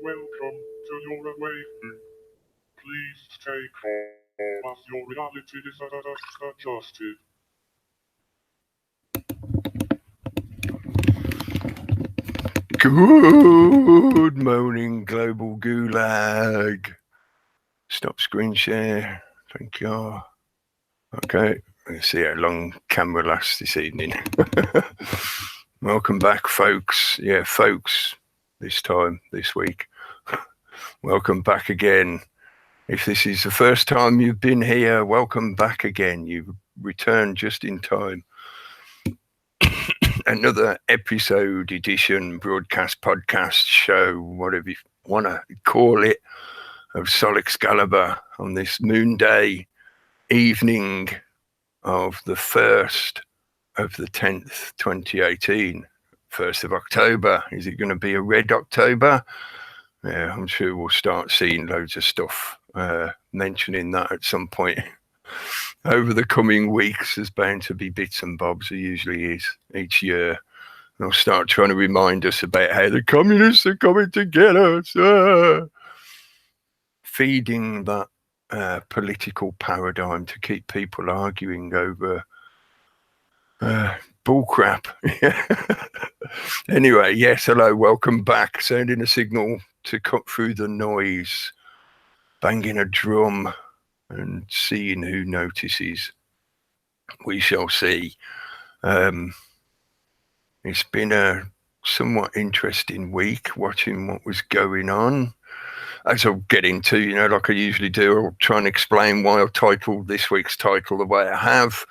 Welcome to your awakening. Please stay calm as your reality is adjusted. Good morning, Global Gulag. Stop screen share. Thank you. Okay, let's see how long camera lasts this evening. Welcome back, folks. Yeah, folks, this week. Welcome back again. If this is the first time you've been here, welcome back again. You've returned just in time. Another episode, edition, broadcast, podcast, show, whatever you want to call it, of Excalibre on this moon day evening of the 1st of the 10th, 2018, 1st of October. Is it going to be a red October? Yeah, I'm sure we'll start seeing loads of stuff mentioning that at some point. Over the coming weeks, there's bound to be bits and bobs. There usually is each year. And they'll start trying to remind us about how the communists are coming to get us. Feeding that political paradigm to keep people arguing over bullcrap. Anyway, yes, hello, welcome back. Sounding a signal to cut through the noise, banging a drum, and seeing who notices. We shall see. It's been a somewhat interesting week watching what was going on. As I'll get into, like I usually do, I'll try and explain why I've titled this week's title the way I have,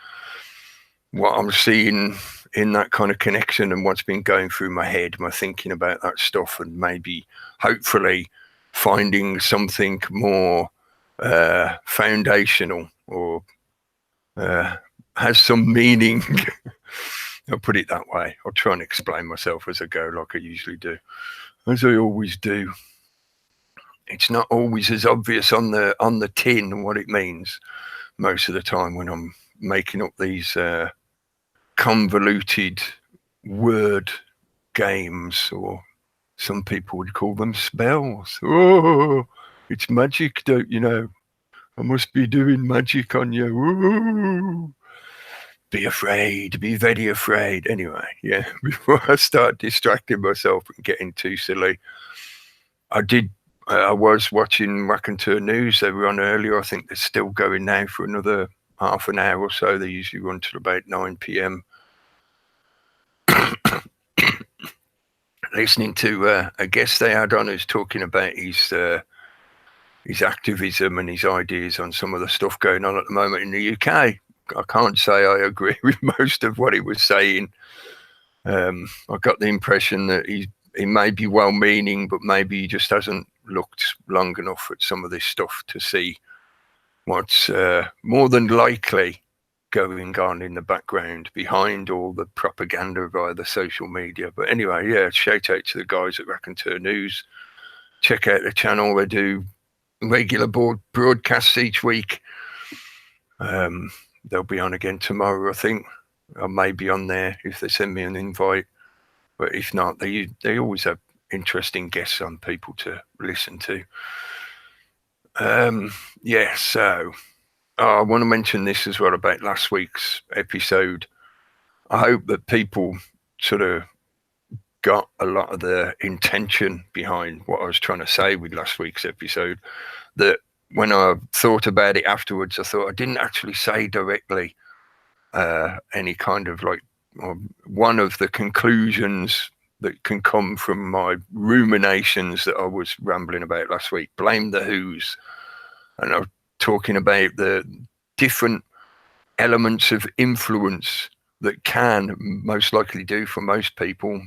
what I'm seeing in that kind of connection and what's been going through my head, my thinking about that stuff, and maybe, hopefully, finding something more foundational or has some meaning. I'll put it that way. I'll try and explain myself as I go, like I usually do, as I always do. It's not always as obvious on the tin what it means most of the time when I'm making up these convoluted word games, or some people would call them spells. Oh, it's magic, don't you know? I must be doing magic on you. Ooh. Be afraid, be very afraid. Anyway, yeah, before I start distracting myself and getting too silly, I was watching Raconteur News. They were on earlier. I think they're still going now for another half an hour or so. They usually run till about 9 p.m. Listening to a guest they had on who's talking about his activism and his ideas on some of the stuff going on at the moment in the UK. I can't say I agree with most of what he was saying. I got the impression that he may be well-meaning, but maybe he just hasn't looked long enough at some of this stuff to see what's more than likely going on in the background behind all the propaganda via the social media. But anyway, yeah, shout out to the guys at Raconteur News. Check out the channel. They do regular broadcasts each week. They'll be on again tomorrow, I think. I may be on there if they send me an invite. But if not, they always have interesting guests on, people to listen to. So I want to mention this as well about last week's episode. I hope that people sort of got a lot of the intention behind what I was trying to say with last week's episode. That when I thought about it afterwards, I thought I didn't actually say directly any kind of one of the conclusions that can come from my ruminations that I was rambling about last week. Blame the Who's. And I was talking about the different elements of influence that can most likely do for most people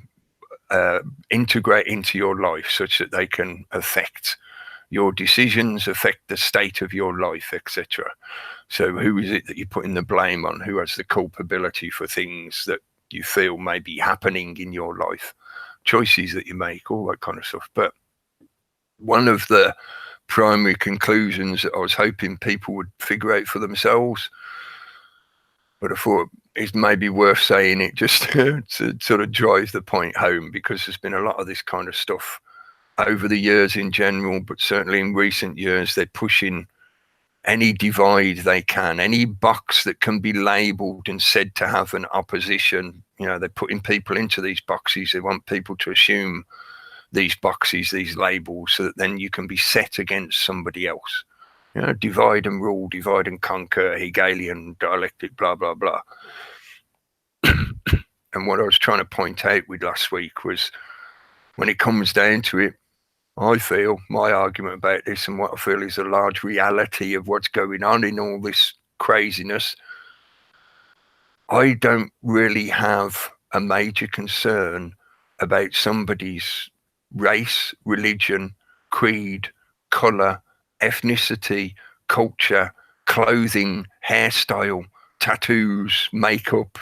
integrate into your life such that they can affect your decisions, affect the state of your life, etc. So who is it that you're putting the blame on? Who has the culpability for things that you feel may be happening in your life? Choices that you make, all that kind of stuff. But one of the primary conclusions that I was hoping people would figure out for themselves. But I thought it's maybe worth saying it just to sort of drive the point home, because there's been a lot of this kind of stuff over the years in general, but certainly in recent years, they're pushing any divide they can, any box that can be labelled and said to have an opposition. You know, they're putting people into these boxes. They want people to assume these boxes, these labels, so that then you can be set against somebody else. You know, divide and rule, divide and conquer, Hegelian dialectic, blah, blah, blah. And what I was trying to point out with last week was, when it comes down to it, I feel my argument about this, and what I feel is a large reality of what's going on in all this craziness, I don't really have a major concern about somebody's race, religion, creed, colour, ethnicity, culture, clothing, hairstyle, tattoos, makeup,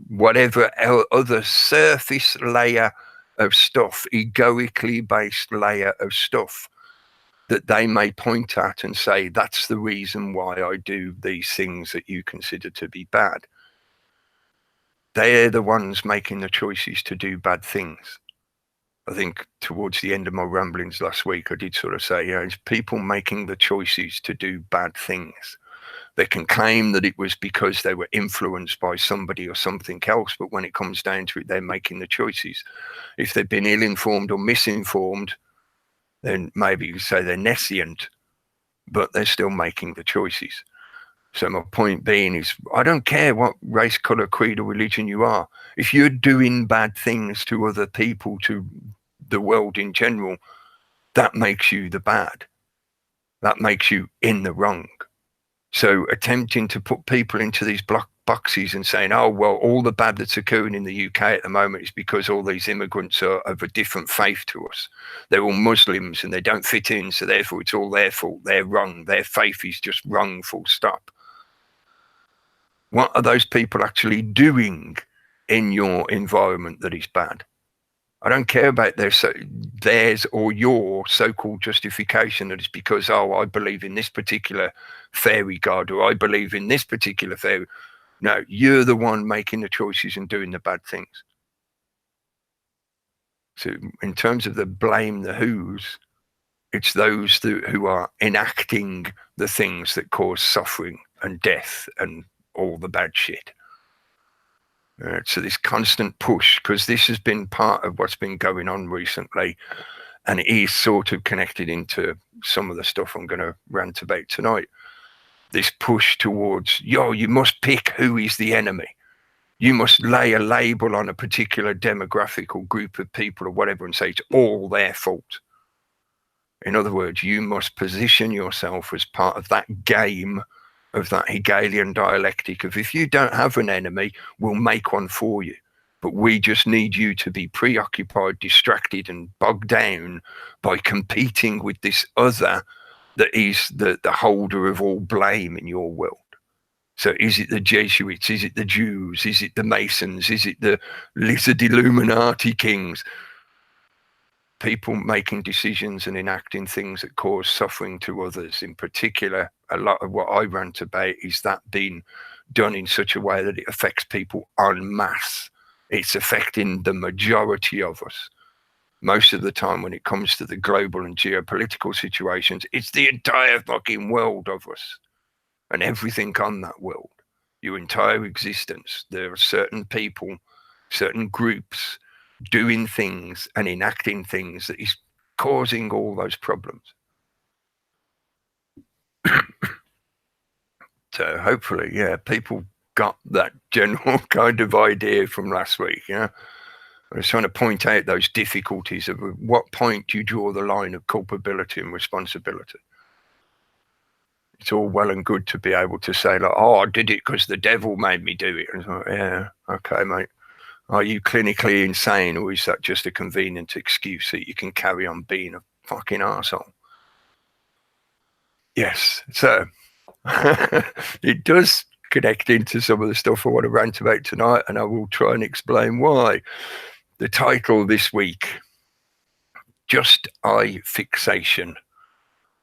whatever other surface layer of stuff, egoically based layer of stuff that they may point at and say, that's the reason why I do these things that you consider to be bad. They're the ones making the choices to do bad things. I think towards the end of my ramblings last week, I did sort of say, it's people making the choices to do bad things. They can claim that it was because they were influenced by somebody or something else, but when it comes down to it, they're making the choices. If they've been ill-informed or misinformed, then maybe you say they're nescient, but they're still making the choices. So my point being is, I don't care what race, colour, creed or religion you are. If you're doing bad things to other people, to the world in general, that makes you the bad. That makes you in the wrong. So attempting to put people into these boxes and saying, oh, well, all the bad that's occurring in the UK at the moment is because all these immigrants are of a different faith to us. They're all Muslims and they don't fit in, so therefore it's all their fault. They're wrong. Their faith is just wrong, full stop. What are those people actually doing in your environment that is bad? I don't care about theirs or your so-called justification that it's because, I believe in this particular fairy god, or I believe in this particular fairy. No, you're the one making the choices and doing the bad things. So in terms of the blame the who's, it's those who are enacting the things that cause suffering and death and all the bad shit. So this constant push, because this has been part of what's been going on recently, and it is sort of connected into some of the stuff I'm going to rant about tonight. This push towards, you must pick who is the enemy. You must lay a label on a particular demographic or group of people or whatever and say it's all their fault. In other words, you must position yourself as part of that game of that Hegelian dialectic of, if you don't have an enemy, we'll make one for you. But we just need you to be preoccupied, distracted, and bogged down by competing with this other that is the holder of all blame in your world. So is it the Jesuits? Is it the Jews? Is it the Masons? Is it the lizard Illuminati kings? People making decisions and enacting things that cause suffering to others. In particular, a lot of what I rant about is that being done in such a way that it affects people en masse. It's affecting the majority of us. Most of the time when it comes to the global and geopolitical situations, it's the entire fucking world of us and everything on that world, your entire existence. There are certain people, certain groups doing things and enacting things that is causing all those problems. So hopefully, people got that general kind of idea from last week. I was trying to point out those difficulties of at what point do you draw the line of culpability and responsibility. It's all well and good to be able to say, like, I did it because the devil made me do it. And it's like, yeah, okay, mate. Are you clinically insane, or is that just a convenient excuse that you can carry on being a fucking arsehole? Yes, so it does connect into some of the stuff I want to rant about tonight, and I will try and explain why. The title this week, Just Eye Fixation.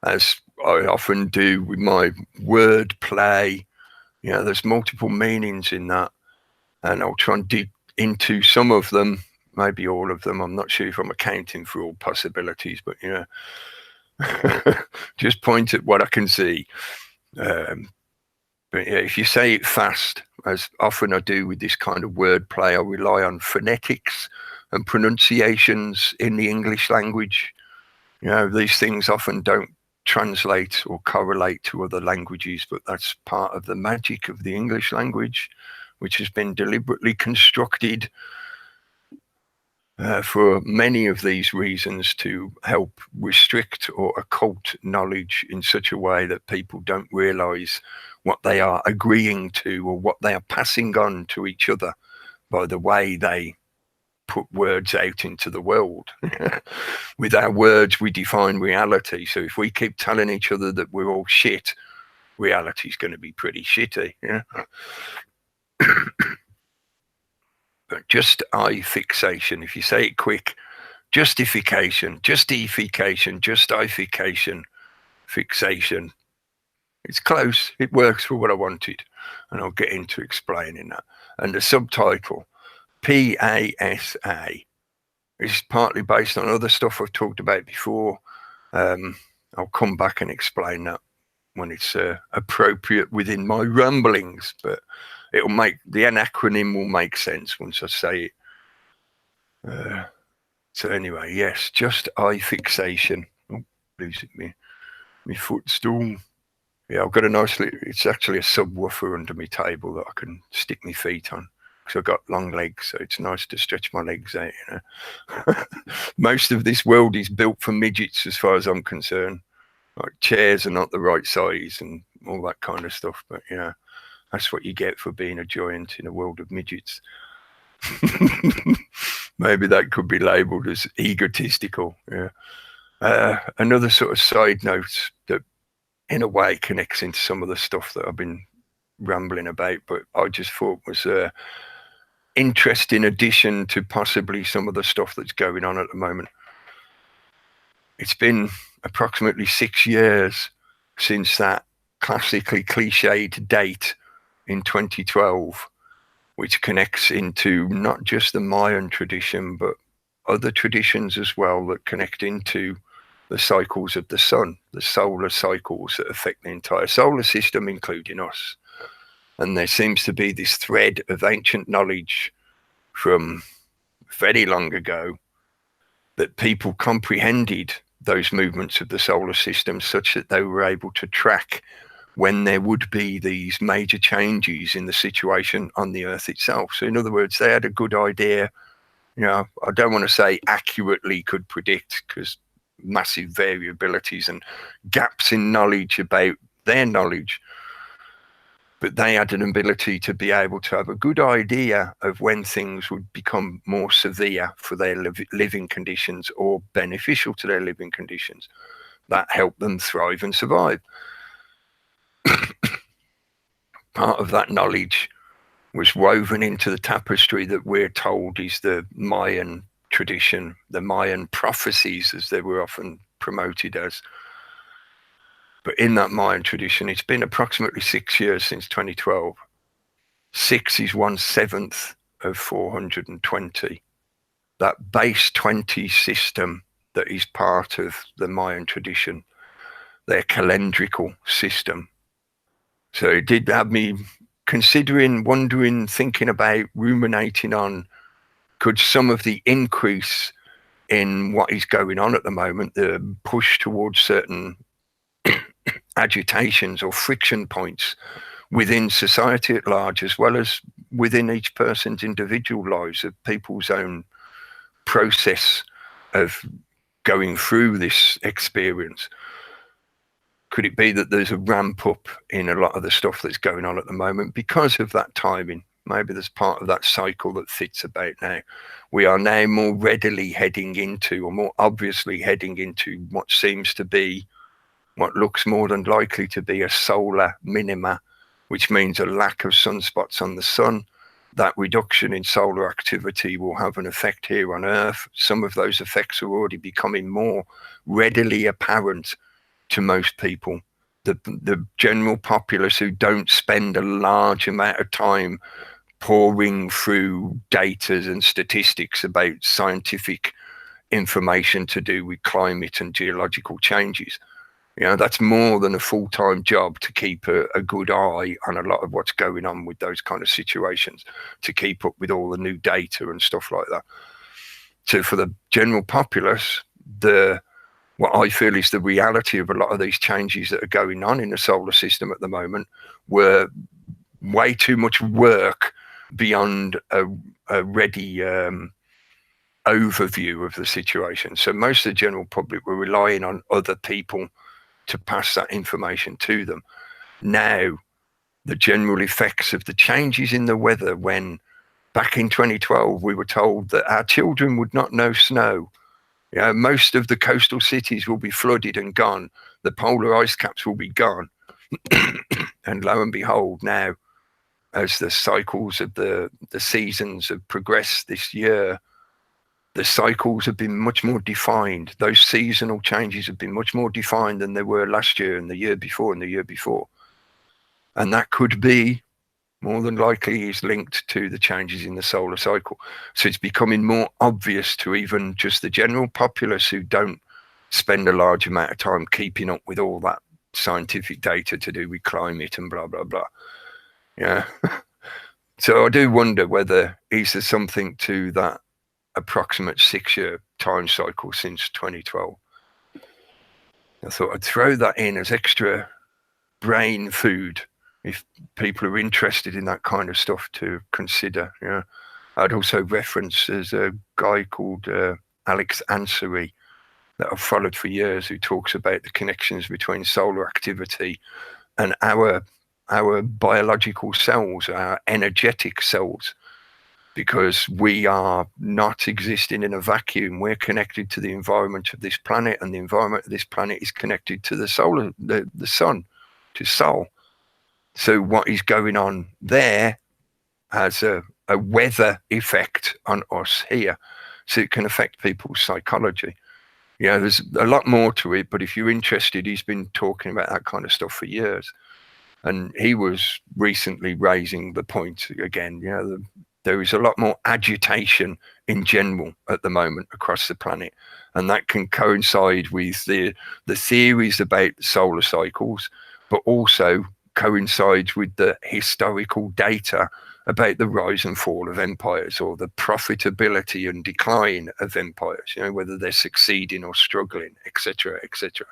as I often do with my word play. You know, there's multiple meanings in that, and I'll try and dig into some of them, maybe all of them. I'm not sure if I'm accounting for all possibilities, but you know, just point at what I can see. But yeah, if you say it fast, as often I do with this kind of wordplay, I rely on phonetics and pronunciations in the English language. You know, these things often don't translate or correlate to other languages, but that's part of the magic of the English language, which has been deliberately constructed for many of these reasons to help restrict or occult knowledge in such a way that people don't realize what they are agreeing to or what they are passing on to each other by the way they put words out into the world. With our words, we define reality. So if we keep telling each other that we're all shit, reality is going to be pretty shitty. Yeah? But just eye fixation, if you say it quick, justification, justification, justification, fixation. It's close. It works for what I wanted. And I'll get into explaining that. And the subtitle, PASA, is partly based on other stuff I've talked about before. I'll come back and explain that when it's appropriate within my ramblings, but it'll make the acronym will make sense once I say it. So anyway, yes, just eye fixation. Oh, losing me footstool. Yeah, I've got a nice little, it's actually a subwoofer under my table that I can stick my feet on because I've got long legs, so it's nice to stretch my legs out, you know. Most of this world is built for midgets as far as I'm concerned. Like chairs are not the right size and all that kind of stuff, but you know, that's what you get for being a giant in a world of midgets. Maybe that could be labeled as egotistical. Yeah. Another sort of side note that in a way connects into some of the stuff that I've been rambling about, but I just thought was an interesting addition to possibly some of the stuff that's going on at the moment. It's been approximately 6 years since that classically cliched date in 2012, which connects into not just the Mayan tradition, but other traditions as well that connect into the cycles of the sun, the solar cycles that affect the entire solar system, including us. And there seems to be this thread of ancient knowledge from very long ago that people comprehended those movements of the solar system such that they were able to track when there would be these major changes in the situation on the Earth itself. So in other words, they had a good idea. You know, I don't want to say accurately could predict, because massive variabilities and gaps in knowledge about their knowledge, but they had an ability to be able to have a good idea of when things would become more severe for their living conditions or beneficial to their living conditions. That helped them thrive and survive. Part of that knowledge was woven into the tapestry that we're told is the Mayan tradition, the Mayan prophecies, as they were often promoted as. But in that Mayan tradition, it's been approximately 6 years since 2012. 6 is 1/7 of 420. That base 20 system that is part of the Mayan tradition, their calendrical system. So it did have me considering, wondering, thinking about, ruminating on, could some of the increase in what is going on at the moment, the push towards certain agitations or friction points within society at large, as well as within each person's individual lives, of people's own process of going through this experience, could it be that there's a ramp up in a lot of the stuff that's going on at the moment because of that timing? Maybe there's part of that cycle that fits about now. We are now more readily heading into, or more obviously heading into, what seems to be, what looks more than likely to be, a solar minima, which means a lack of sunspots on the sun. That reduction in solar activity will have an effect here on Earth. Some of those effects are already becoming more readily apparent to most people. The general populace who don't spend a large amount of time pouring through data and statistics about scientific information to do with climate and geological changes. That's more than a full-time job to keep a good eye on a lot of what's going on with those kind of situations, to keep up with all the new data and stuff like that. So for the general populace, what I feel is the reality of a lot of these changes that are going on in the solar system at the moment were way too much work beyond a ready overview of the situation. So most of the general public were relying on other people to pass that information to them. Now, the general effects of the changes in the weather, when back in 2012 we were told that our children would not know snow, most of the coastal cities will be flooded and gone, the polar ice caps will be gone. And lo and behold, now, as the cycles of the seasons have progressed this year, the cycles have been much more defined. Those seasonal changes have been much more defined than they were last year and the year before and the year before. And that could be, more than likely, is linked to the changes in the solar cycle. So it's becoming more obvious to even just the general populace who don't spend a large amount of time keeping up with all that scientific data to do with climate and blah, blah, blah. Yeah. So I do wonder whether is there something to that approximate 6-year time cycle since 2012. I thought I'd throw that in as extra brain food if people are interested in that kind of stuff to consider. I'd also reference there's a guy called Alex Ansari that I've followed for years, who talks about the connections between solar activity and our biological cells, our energetic cells. Because we are not existing in a vacuum. We're connected to the environment of this planet, and the environment of this planet is connected to the sun, to Sol. So what is going on there has a weather effect on us here. So it can affect people's psychology. There's a lot more to it, but if you're interested, he's been talking about that kind of stuff for years. And he was recently raising the point again, there is a lot more agitation in general at the moment across the planet. And that can coincide with the theories about solar cycles, but also coincides with the historical data about the rise and fall of empires, or the profitability and decline of empires, whether they're succeeding or struggling, etc., etc.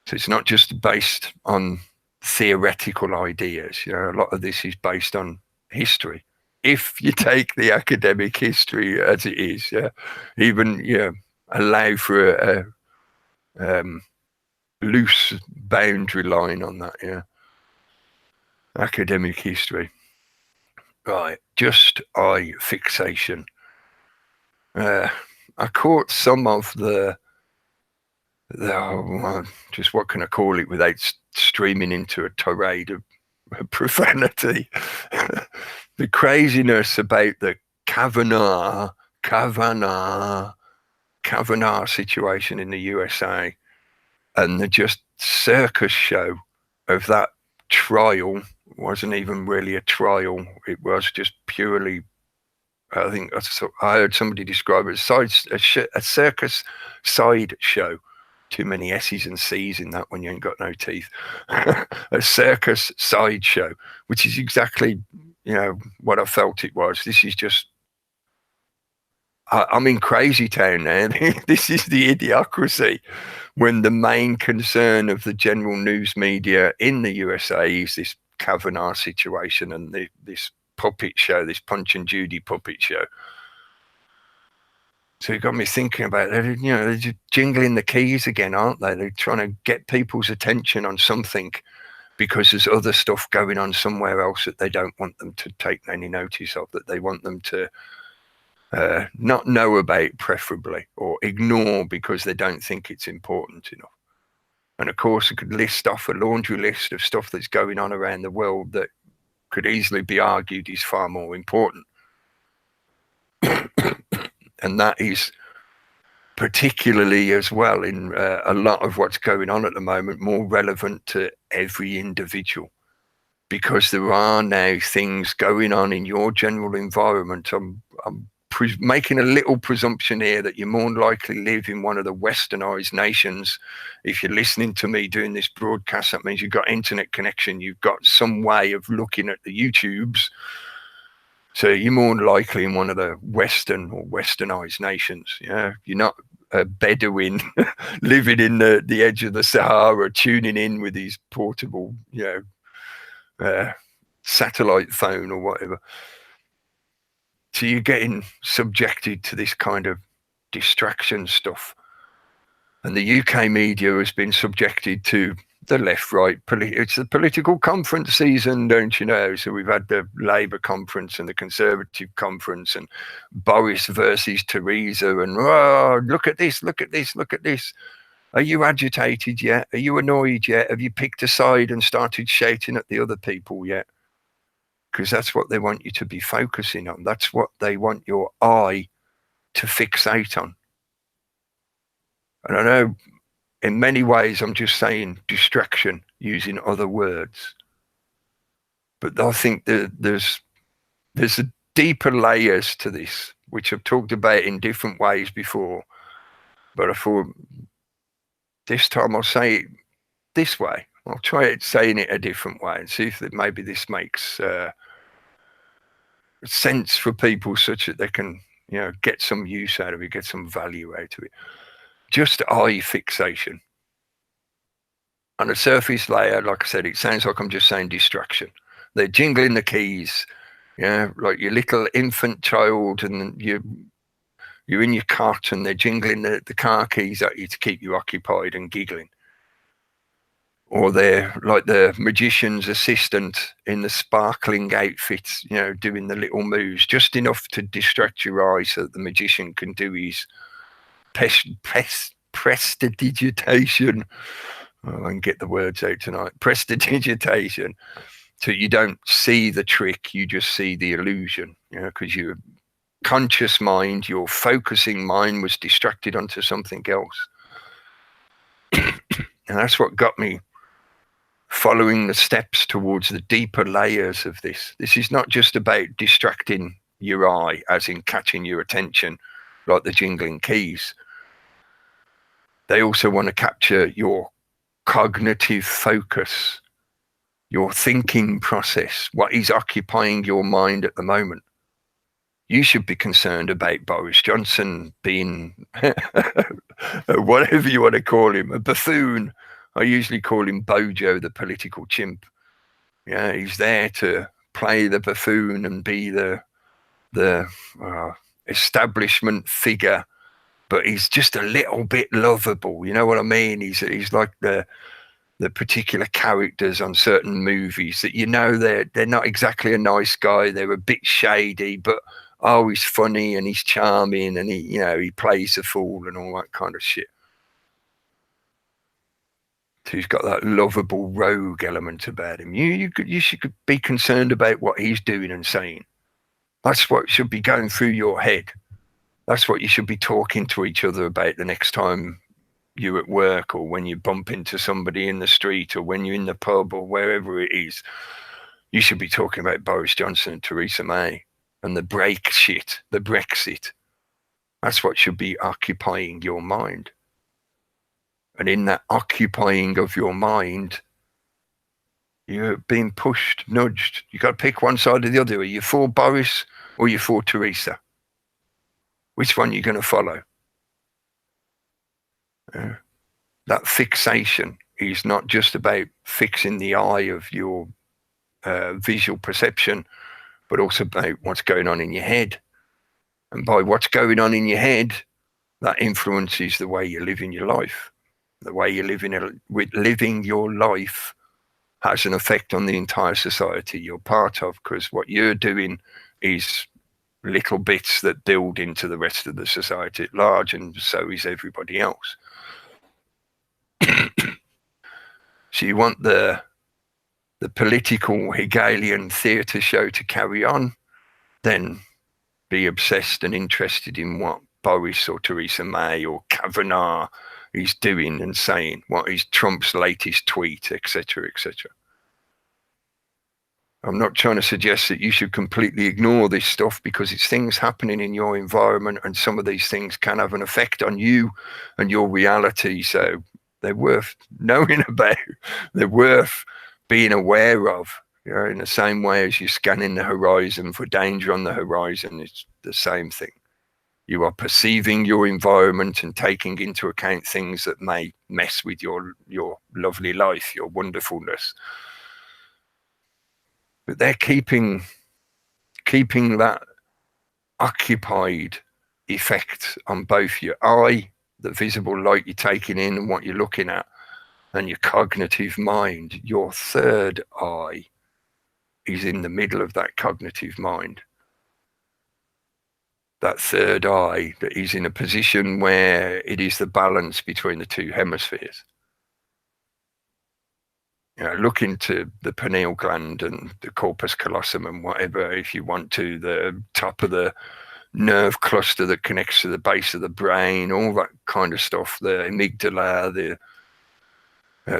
So it's not just based on theoretical ideas. A lot of this is based on history. If you take the academic history as it is, even allow for a loose boundary line on that, academic history. Right, just eye fixation. I caught some of just what can I call it without streaming into a tirade of profanity. The craziness about the Kavanaugh situation in the USA, and the just circus show of that trial. Wasn't even really a trial. It was just purely, I think I heard somebody describe it as a circus side show. Too many S's and C's in that when you ain't got no teeth. A circus sideshow, which is exactly, what I felt it was. This is just, I'm in crazy town now. This is the idiocracy, when the main concern of the general news media in the USA is this Kavanaugh situation and this puppet show, this Punch and Judy puppet show. So it got me thinking about it. They're just jingling the keys again, aren't they? They're trying to get people's attention on something because there's other stuff going on somewhere else that they don't want them to take any notice of, that they want them to not know about, preferably, or ignore because they don't think it's important enough. And of course, I could list off a laundry list of stuff that's going on around the world that could easily be argued is far more important. And that is particularly as well in a lot of what's going on at the moment, more relevant to every individual, because there are now things going on in your general environment. I'm making a little presumption here that you more likely live in one of the westernized nations. If you're listening to me doing this broadcast, that means you've got internet connection, you've got some way of looking at the YouTubes. So you're more likely in one of the Western or westernized nations. Yeah, you're not a Bedouin living in the edge of the Sahara, tuning in with his portable, satellite phone or whatever. So you're getting subjected to this kind of distraction stuff. And the UK media has been subjected to the left-right. It's the political conference season, don't you know? So we've had the Labour conference and the Conservative conference, and Boris versus Theresa, and oh, look at this, look at this, look at this. Are you agitated yet? Are you annoyed yet? Have you picked a side and started shouting at the other people yet? Because that's what they want you to be focusing on. That's what they want your eye to fixate on. And I know in many ways I'm just saying distraction using other words. But I think that there's a deeper layers to this, which I've talked about in different ways before. But I thought this time I'll say it this way. I'll try saying it a different way and see if maybe this makes sense for people, such that they can, get some use out of it, get some value out of it. Just eye fixation. On a surface layer, like I said, it sounds like I'm just saying distraction. They're jingling the keys, like your little infant child, and you're in your cot and they're jingling the car keys at you to keep you occupied and giggling. Or they're like the magician's assistant in the sparkling outfits, doing the little moves, just enough to distract your eye so that the magician can do his prestidigitation. Oh, I can get the words out tonight. Prestidigitation. So you don't see the trick, you just see the illusion, because your conscious mind, your focusing mind was distracted onto something else. And that's what got me following the steps towards the deeper layers of this. This is not just about distracting your eye, as in catching your attention, like the jingling keys. They also want to capture your cognitive focus, your thinking process, what is occupying your mind at the moment. You should be concerned about Boris Johnson being, whatever you want to call him, a buffoon. I usually call him Bojo, the political chimp. Yeah, he's there to play the buffoon and be the establishment figure, but he's just a little bit lovable. You know what I mean? He's like the particular characters on certain movies that they're not exactly a nice guy. They're a bit shady, but he's funny and he's charming and he plays the fool and all that kind of shit. So he's got that lovable rogue element about him. You should be concerned about what he's doing and saying. That's what should be going through your head. That's what you should be talking to each other about the next time you're at work, or when you bump into somebody in the street, or when you're in the pub, or wherever it is. You should be talking about Boris Johnson and Theresa May and the Brexit. That's what should be occupying your mind. And in that occupying of your mind, you're being pushed, nudged. You got to pick one side or the other. Are you for Boris or are you for Theresa? Which one are you going to follow? That fixation is not just about fixing the eye of your visual perception, but also about what's going on in your head. And by what's going on in your head, that influences the way you live in your life. The way you living your life has an effect on the entire society you're part of, because what you're doing is little bits that build into the rest of the society at large, and so is everybody else. So you want the political Hegelian theatre show to carry on, then be obsessed and interested in what Boris or Theresa May or Kavanaugh is doing and saying, what is Trump's latest tweet, etc., etc. I'm not trying to suggest that you should completely ignore this stuff, because it's things happening in your environment, and some of these things can have an effect on you and your reality. So they're worth knowing about. They're worth being aware of. You know, in the same way as you're scanning the horizon for danger on the horizon, it's the same thing. You are perceiving your environment and taking into account things that may mess with your lovely life, your wonderfulness. But they're keeping that occupied effect on both your eye, the visible light you're taking in and what you're looking at, and your cognitive mind. Your third eye is in the middle of that cognitive mind. That third eye that is in a position where it is the balance between the two hemispheres. You know, look into the pineal gland and the corpus callosum and whatever, if you want to, the top of the nerve cluster that connects to the base of the brain, all that kind of stuff, the amygdala, the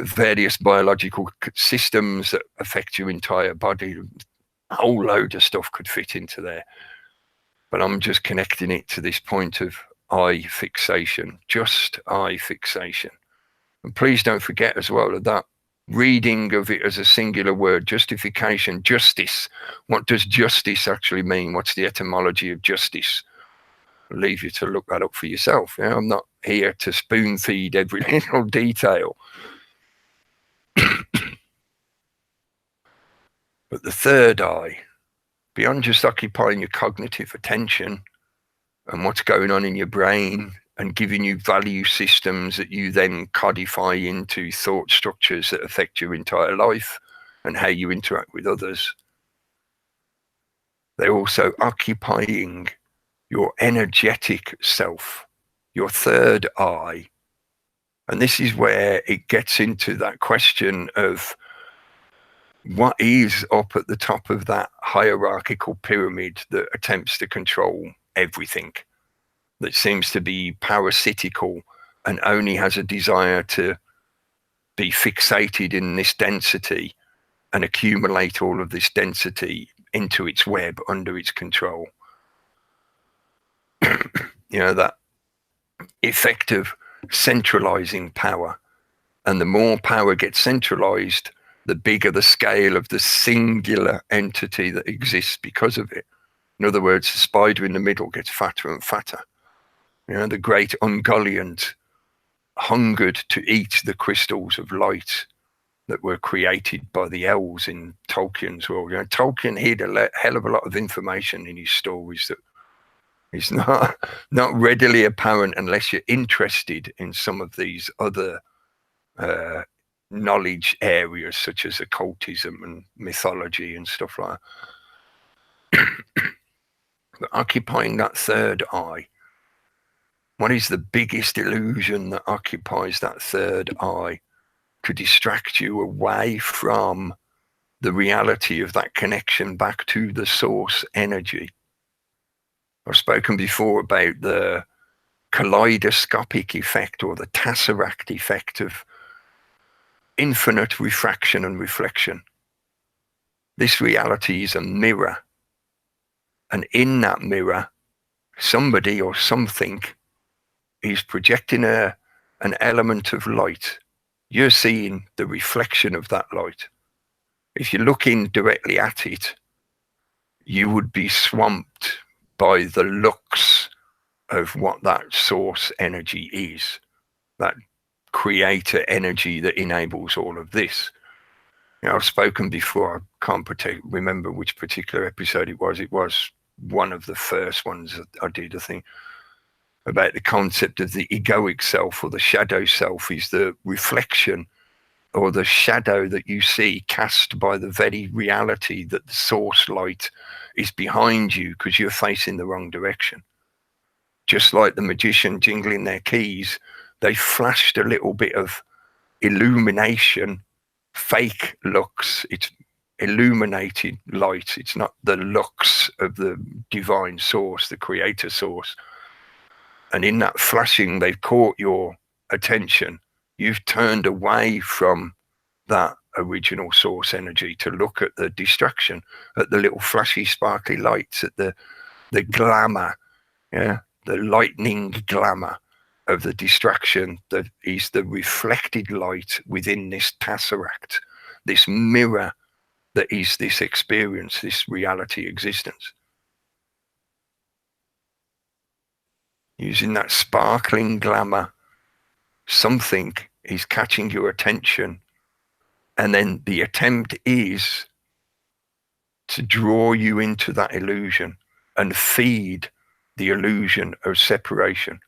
various biological systems that affect your entire body. A whole load of stuff could fit into there. But I'm just connecting it to this point of eye fixation, just eye fixation. And please don't forget as well that reading of it as a singular word, justification, justice. What does justice actually mean? What's the etymology of justice? I'll leave you to look that up for yourself. You know, I'm not here to spoon feed every little detail. But the third eye, beyond just occupying your cognitive attention and what's going on in your brain and giving you value systems that you then codify into thought structures that affect your entire life and how you interact with others, they're also occupying your energetic self, your third eye. And this is where it gets into that question of what is up at the top of that hierarchical pyramid that attempts to control everything, that seems to be parasitical and only has a desire to be fixated in this density and accumulate all of this density into its web under its control. You know, that effect of centralizing power. And the more power gets centralized, the bigger the scale of the singular entity that exists because of it. In other words, the spider in the middle gets fatter and fatter. You know, the great Ungoliant hungered to eat the crystals of light that were created by the elves in Tolkien's world. You know, Tolkien hid a hell of a lot of information in his stories that is not readily apparent unless you're interested in some of these other knowledge areas, such as occultism and mythology and stuff like that. But occupying that third eye, what is the biggest illusion that occupies that third eye to distract you away from the reality of that connection back to the source energy? I've spoken before about the kaleidoscopic effect or the tesseract effect of infinite refraction and reflection. This reality is a mirror. And in that mirror, somebody or something is projecting an element of light. You're seeing the reflection of that light. If you're looking directly at it, you would be swamped by the lux of what that source energy is, that creator energy that enables all of this. You know, I've spoken before, I can't remember which particular episode it was. It was one of the first ones that I did, I think, about the concept of the egoic self, or the shadow self is the reflection or the shadow that you see cast by the very reality that the source light is behind you because you're facing the wrong direction. Just like the magician jingling their keys, they flashed a little bit of illumination, fake lux. It's illuminated light. It's not the lux of the divine source, the creator source. And in that flashing, they've caught your attention. You've turned away from that original source energy to look at the distraction, at the little flashy, sparkly lights, at the glamour, yeah, the lightning glamour of the distraction that is the reflected light within this tesseract, this mirror that is this experience, this reality existence. Using that sparkling glamour, something is catching your attention, and then the attempt is to draw you into that illusion and feed the illusion of separation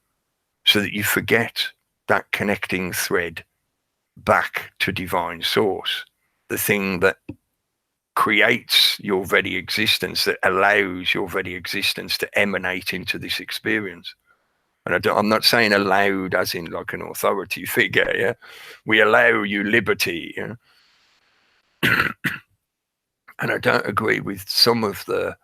so that you forget that connecting thread back to divine source, the thing that creates your very existence, that allows your very existence to emanate into this experience. And I'm not saying allowed as in like an authority figure, yeah? We allow you liberty, yeah? And I don't agree with some of the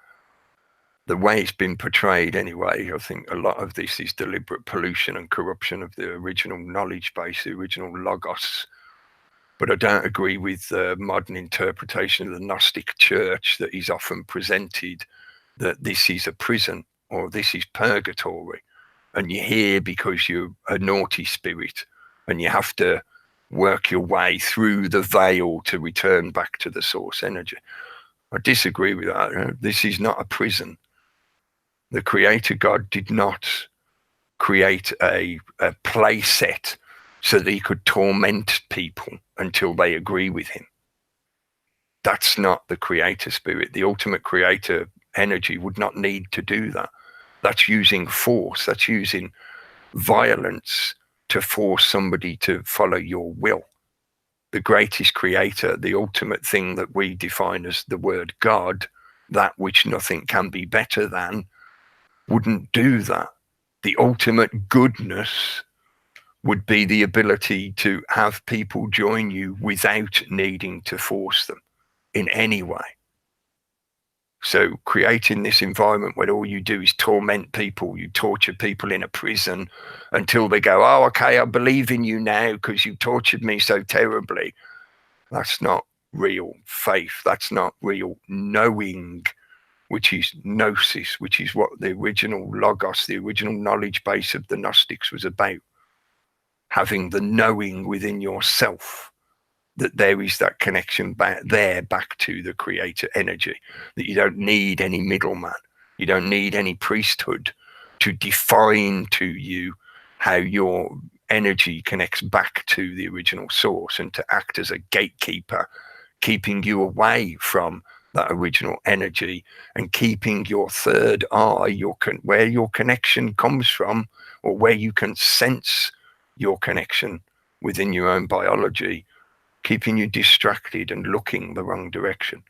way it's been portrayed anyway. I think a lot of this is deliberate pollution and corruption of the original knowledge base, the original logos. But I don't agree with the modern interpretation of the Gnostic church that is often presented, that this is a prison or this is purgatory. And you're here because you're a naughty spirit and you have to work your way through the veil to return back to the source energy. I disagree with that. This is not a prison. The Creator God did not create a play set so that he could torment people until they agree with him. That's not the Creator spirit. The ultimate Creator energy would not need to do that. That's using force. That's using violence to force somebody to follow your will. The greatest Creator, the ultimate thing that we define as the word God, that which nothing can be better than, wouldn't do that. The ultimate goodness would be the ability to have people join you without needing to force them in any way. So creating this environment where all you do is torment people, you torture people in a prison until they go, oh, okay, I believe in you now because you tortured me so terribly. That's not real faith. That's not real knowing, which is gnosis, which is what the original logos, the original knowledge base of the Gnostics was about. Having the knowing within yourself that there is that connection back to the Creator energy, that you don't need any middleman, you don't need any priesthood to define to you how your energy connects back to the original source and to act as a gatekeeper, keeping you away from that original energy and keeping your third eye, where your connection comes from, or where you can sense your connection within your own biology, keeping you distracted and looking the wrong direction,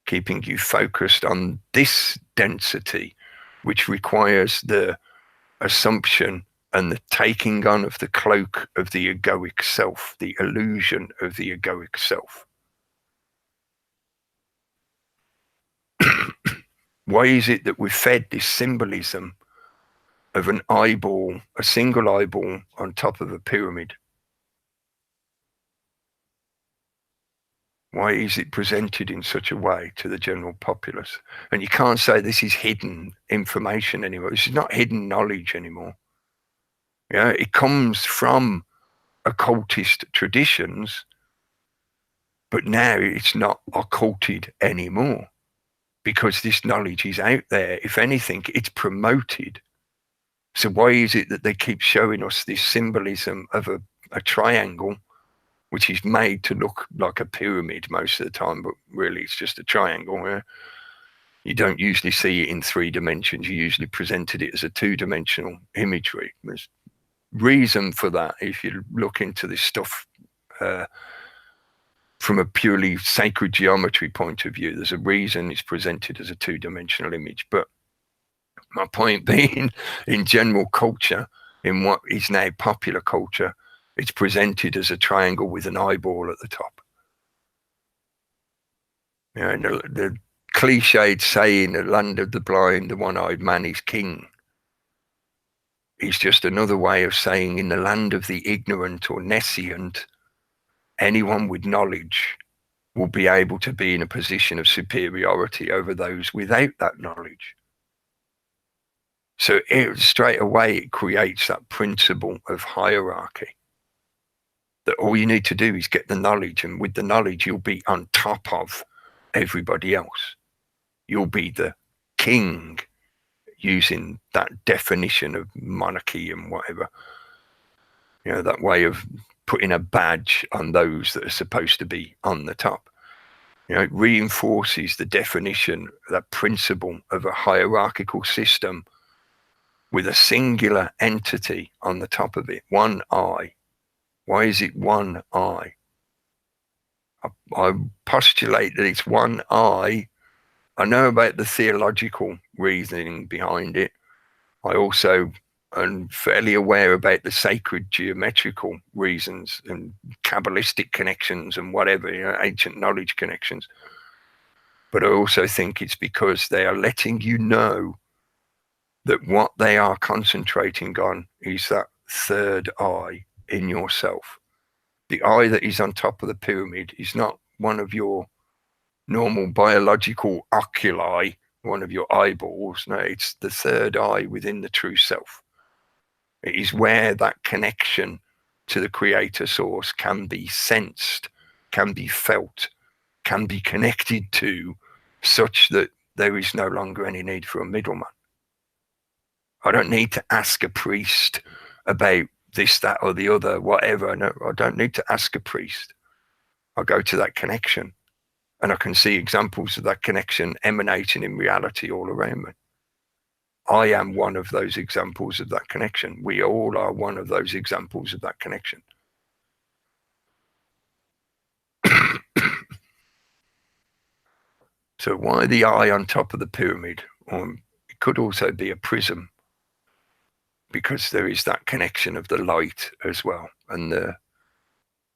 keeping you focused on this density, which requires the assumption and the taking on of the cloak of the egoic self, the illusion of the egoic self. Why is it that we're fed this symbolism of an eyeball, a single eyeball on top of a pyramid? Why is it presented in such a way to the general populace? And you can't say this is hidden information anymore. This is not hidden knowledge anymore. Yeah, it comes from occultist traditions, but now it's not occulted anymore because this knowledge is out there. If anything, it's promoted. So why is it that they keep showing us this symbolism of a triangle, which is made to look like a pyramid most of the time, but really it's just a triangle? Yeah? You don't usually see it in 3 dimensions. You usually presented it as a 2-dimensional imagery. There's reason for that. If you look into this stuff from a purely sacred geometry point of view, there's a reason it's presented as a 2-dimensional image. But my point being, in general culture, in what is now popular culture, it's presented as a triangle with an eyeball at the top. You know, the cliched saying, the land of the blind, the one-eyed man is king. is just another way of saying in the land of the ignorant or nescient, anyone with knowledge will be able to be in a position of superiority over those without that knowledge. So straight away, it creates that principle of hierarchy. That all you need to do is get the knowledge, and with the knowledge, you'll be on top of everybody else. You'll be the king, using that definition of monarchy and whatever. That way of putting a badge on those that are supposed to be on the top. It reinforces the definition, that principle of a hierarchical system with a singular entity on the top of it, one I. Why is it one I? I postulate that it's one I. I know about the theological reasoning behind it. I also am fairly aware about the sacred geometrical reasons and Kabbalistic connections and whatever, ancient knowledge connections. But I also think it's because they are letting you know that what they are concentrating on is that third eye in yourself. The eye that is on top of the pyramid is not one of your normal biological oculi, one of your eyeballs. No, it's the third eye within the true self. It is where that connection to the creator source can be sensed, can be felt, can be connected to, such that there is no longer any need for a middleman. I don't need to ask a priest about this, that, or the other, whatever. No, I don't need to ask a priest. I go to that connection, and I can see examples of that connection emanating in reality all around me. I am one of those examples of that connection. We all are one of those examples of that connection. So why the eye on top of the pyramid? It could also be a prism, because there is that connection of the light as well, and the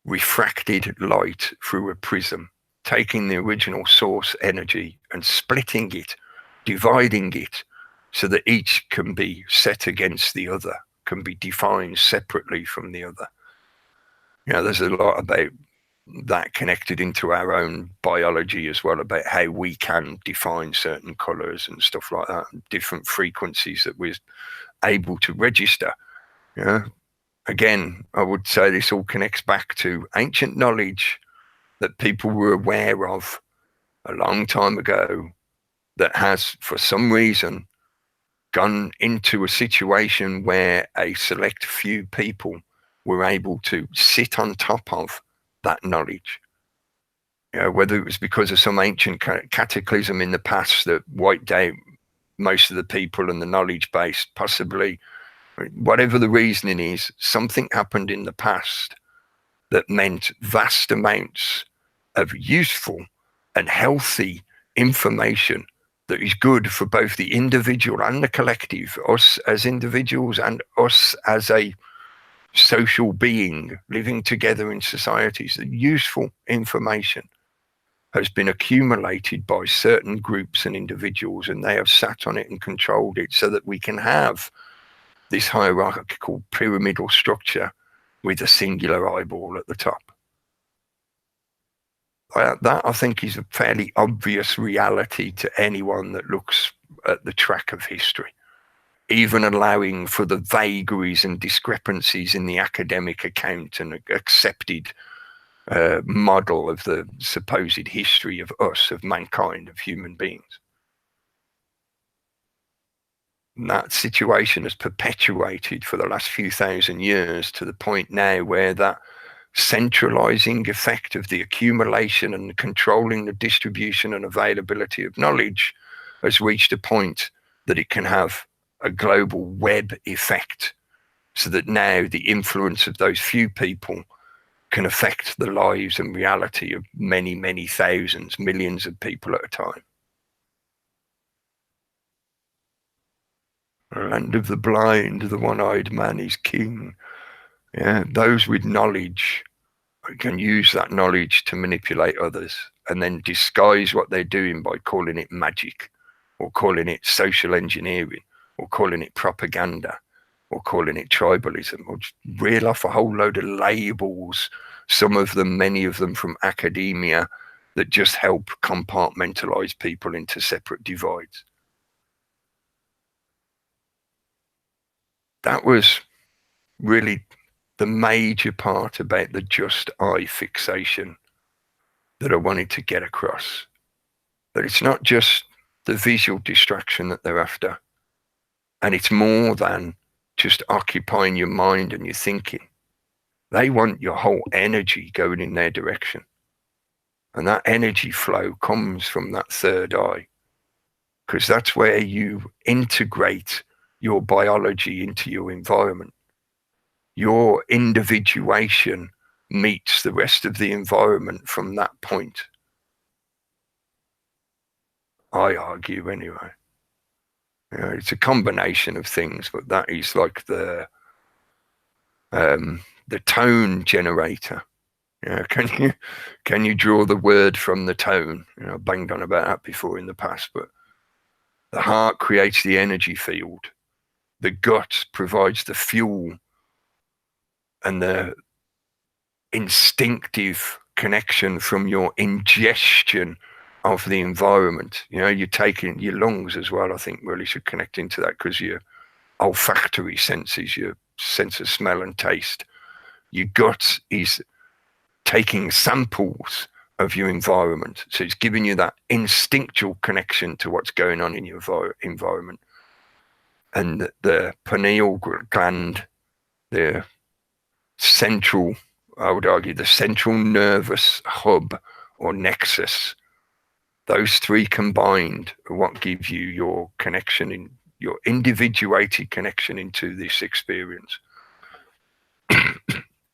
refracted light through a prism, taking the original source energy and splitting it, dividing it, so that each can be set against the other, can be defined separately from the other. There's a lot about that connected into our own biology as well, about how we can define certain colors and stuff like that, different frequencies that we're able to register. Again, I would say this all connects back to ancient knowledge that people were aware of a long time ago, that has, for some reason, gone into a situation where a select few people were able to sit on top of that knowledge. Whether it was because of some ancient cataclysm in the past that wiped out most of the people and the knowledge base, possibly, whatever the reasoning is, something happened in the past that meant vast amounts of useful and healthy information that is good for both the individual and the collective, us as individuals and us as a social being living together in societies. The useful information has been accumulated by certain groups and individuals, and they have sat on it and controlled it, so that we can have this hierarchical pyramidal structure with a singular eyeball at the top. That, I think, is a fairly obvious reality to anyone that looks at the track of history, even allowing for the vagaries and discrepancies in the academic account and accepted model of the supposed history of us, of mankind, of human beings. And that situation has perpetuated for the last few thousand years, to the point now where that centralizing effect of the accumulation and controlling the distribution and availability of knowledge has reached a point that it can have a global web effect, so that now the influence of those few people can affect the lives and reality of many, many thousands, millions of people at a time. The land of the blind, the one-eyed man is king. Those with knowledge can use that knowledge to manipulate others, and then disguise what they're doing by calling it magic, or calling it social engineering, or calling it propaganda. or calling it tribalism, or just reel off a whole load of labels, some of them, many of them from academia, that just help compartmentalize people into separate divides. That was really the major part about the just I fixation that I wanted to get across. That it's not just the visual distraction that they're after, and it's more than just occupying your mind and your thinking. They want your whole energy going in their direction. And that energy flow comes from that third eye, because that's where you integrate your biology into your environment. Your individuation meets the rest of the environment from that point. I argue anyway. You know, it's a combination of things, but that is like the tone generator. You know, can you draw the word from the tone? You know, I banged on about that before in the past, but the heart creates the energy field. The gut provides the fuel and the instinctive connection from your ingestion of the environment. You know, you're taking your lungs as well, I think really should connect into that, because your olfactory senses, your sense of smell and taste. Your gut is taking samples of your environment. So it's giving you that instinctual connection to what's going on in your environment. And the pineal gland, the central, I would argue, the central nervous hub or nexus, those three combined are what give you your connection, in your individuated connection into this experience.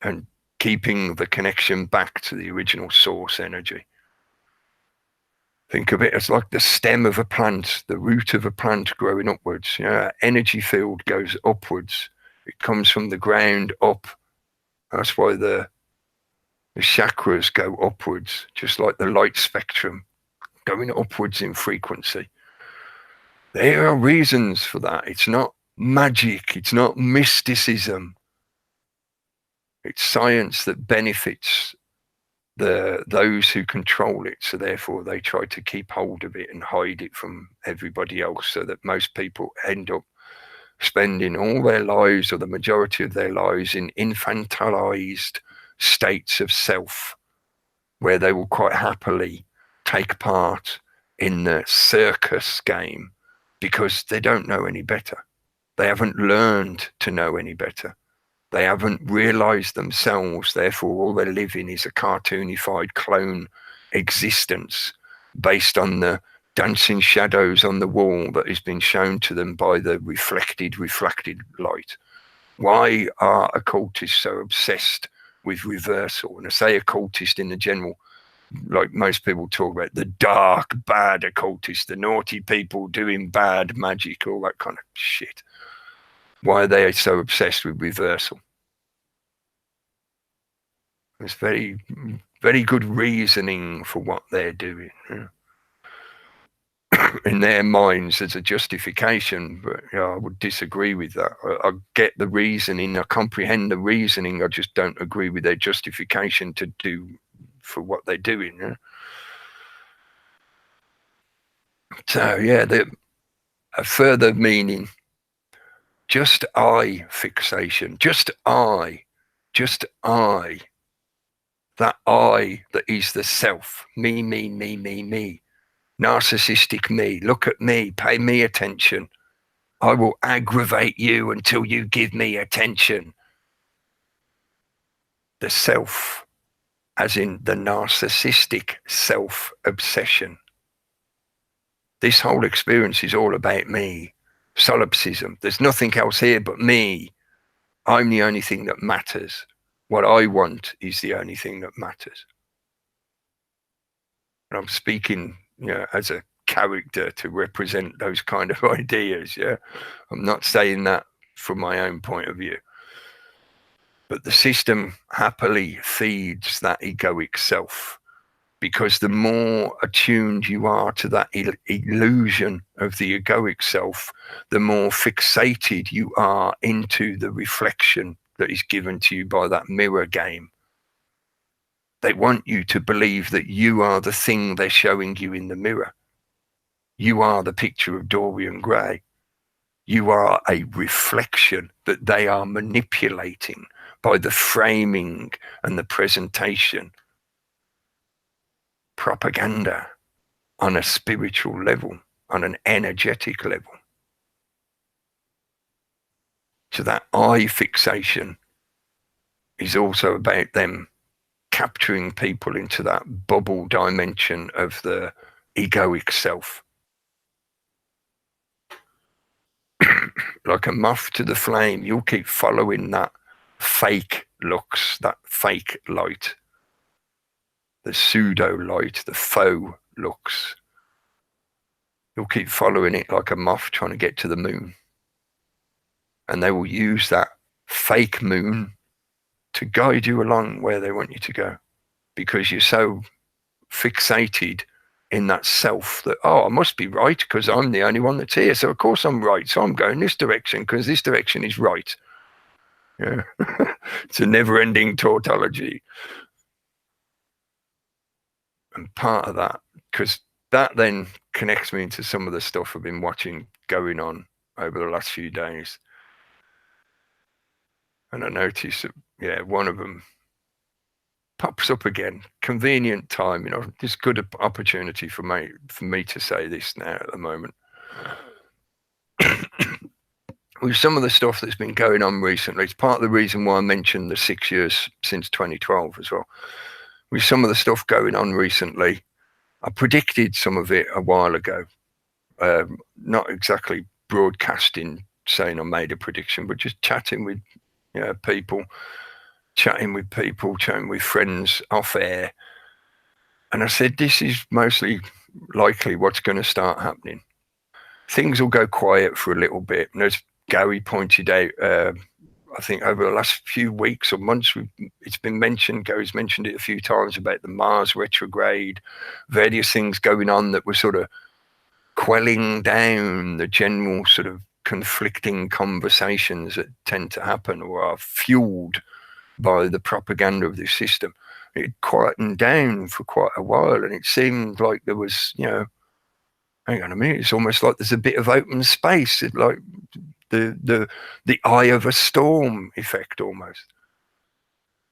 And keeping the connection back to the original source energy. Think of it as like the stem of a plant, the root of a plant growing upwards. You know, energy field goes upwards. It comes from the ground up. That's why the chakras go upwards, just like the light spectrum going upwards in frequency. There are reasons for that. It's not magic. It's not mysticism. It's science that benefits those who control it. So therefore they try to keep hold of it and hide it from everybody else, so that most people end up spending all their lives, or the majority of their lives, in infantilized states of self, where they will quite happily take part in the circus game because they don't know any better. They haven't learned to know any better. They haven't realized themselves. Therefore, all they're living is a cartoonified clone existence based on the dancing shadows on the wall that has been shown to them by the reflected light. Why are occultists so obsessed with reversal? And I say occultist in the general, like most people talk about the dark, bad occultists, the naughty people doing bad magic, all that kind of shit. Why are they so obsessed with reversal? There's very, very good reasoning for what they're doing. You know? In their minds, there's a justification, but you know, I would disagree with that. I get the reasoning, I comprehend the reasoning, I just don't agree with their justification to do for what they're doing. You know? So yeah, a further meaning. Just I fixation, just I, that I that is the self, me, narcissistic me, look at me, pay me attention. I will aggravate you until you give me attention. The self, as in the narcissistic self-obsession. This whole experience is all about me. Solipsism. There's nothing else here but me. I'm the only thing that matters. What I want is the only thing that matters. And I'm speaking, you know, as a character to represent those kind of ideas. Yeah, I'm not saying that from my own point of view. But the system happily feeds that egoic self, because the more attuned you are to that illusion of the egoic self, the more fixated you are into the reflection that is given to you by that mirror game. They want you to believe that you are the thing they're showing you in the mirror. You are the picture of Dorian Gray. You are a reflection that they are manipulating by the framing and the presentation. Propaganda on a spiritual level, on an energetic level. So that eye fixation is also about them capturing people into that bubble dimension of the egoic self. Like a moth to the flame, you'll keep following that fake looks, that fake light, the pseudo light, the faux looks. You'll keep following it like a moth trying to get to the moon. And they will use that fake moon to guide you along where they want you to go, because you're so fixated in that self that, oh, I must be right because I'm the only one that's here. So of course I'm right. So I'm going this direction because this direction is right. Yeah. It's a never-ending tautology. And part of that, because that then connects me into some of the stuff I've been watching going on over the last few days. And I noticed that, yeah, one of them pops up again. Convenient time, you know, this good opportunity for me to say this now at the moment. With some of the stuff that's been going on recently, it's part of the reason why I mentioned the 6 years since 2012 as well. With some of the stuff going on recently, I predicted some of it a while ago. Not exactly broadcasting saying I made a prediction, but just chatting with people, chatting with friends off air. And I said, this is mostly likely what's going to start happening. Things will go quiet for a little bit. And as Gary pointed out, I think over the last few weeks or months, it's been mentioned, Gary's mentioned it a few times about the Mars retrograde, various things going on that were sort of quelling down the general sort of conflicting conversations that tend to happen or are fueled by the propaganda of this system. It quietened down for quite a while, and it seemed like there was, hang on a minute, it's almost like there's a bit of open space. It's like the eye of a storm effect almost.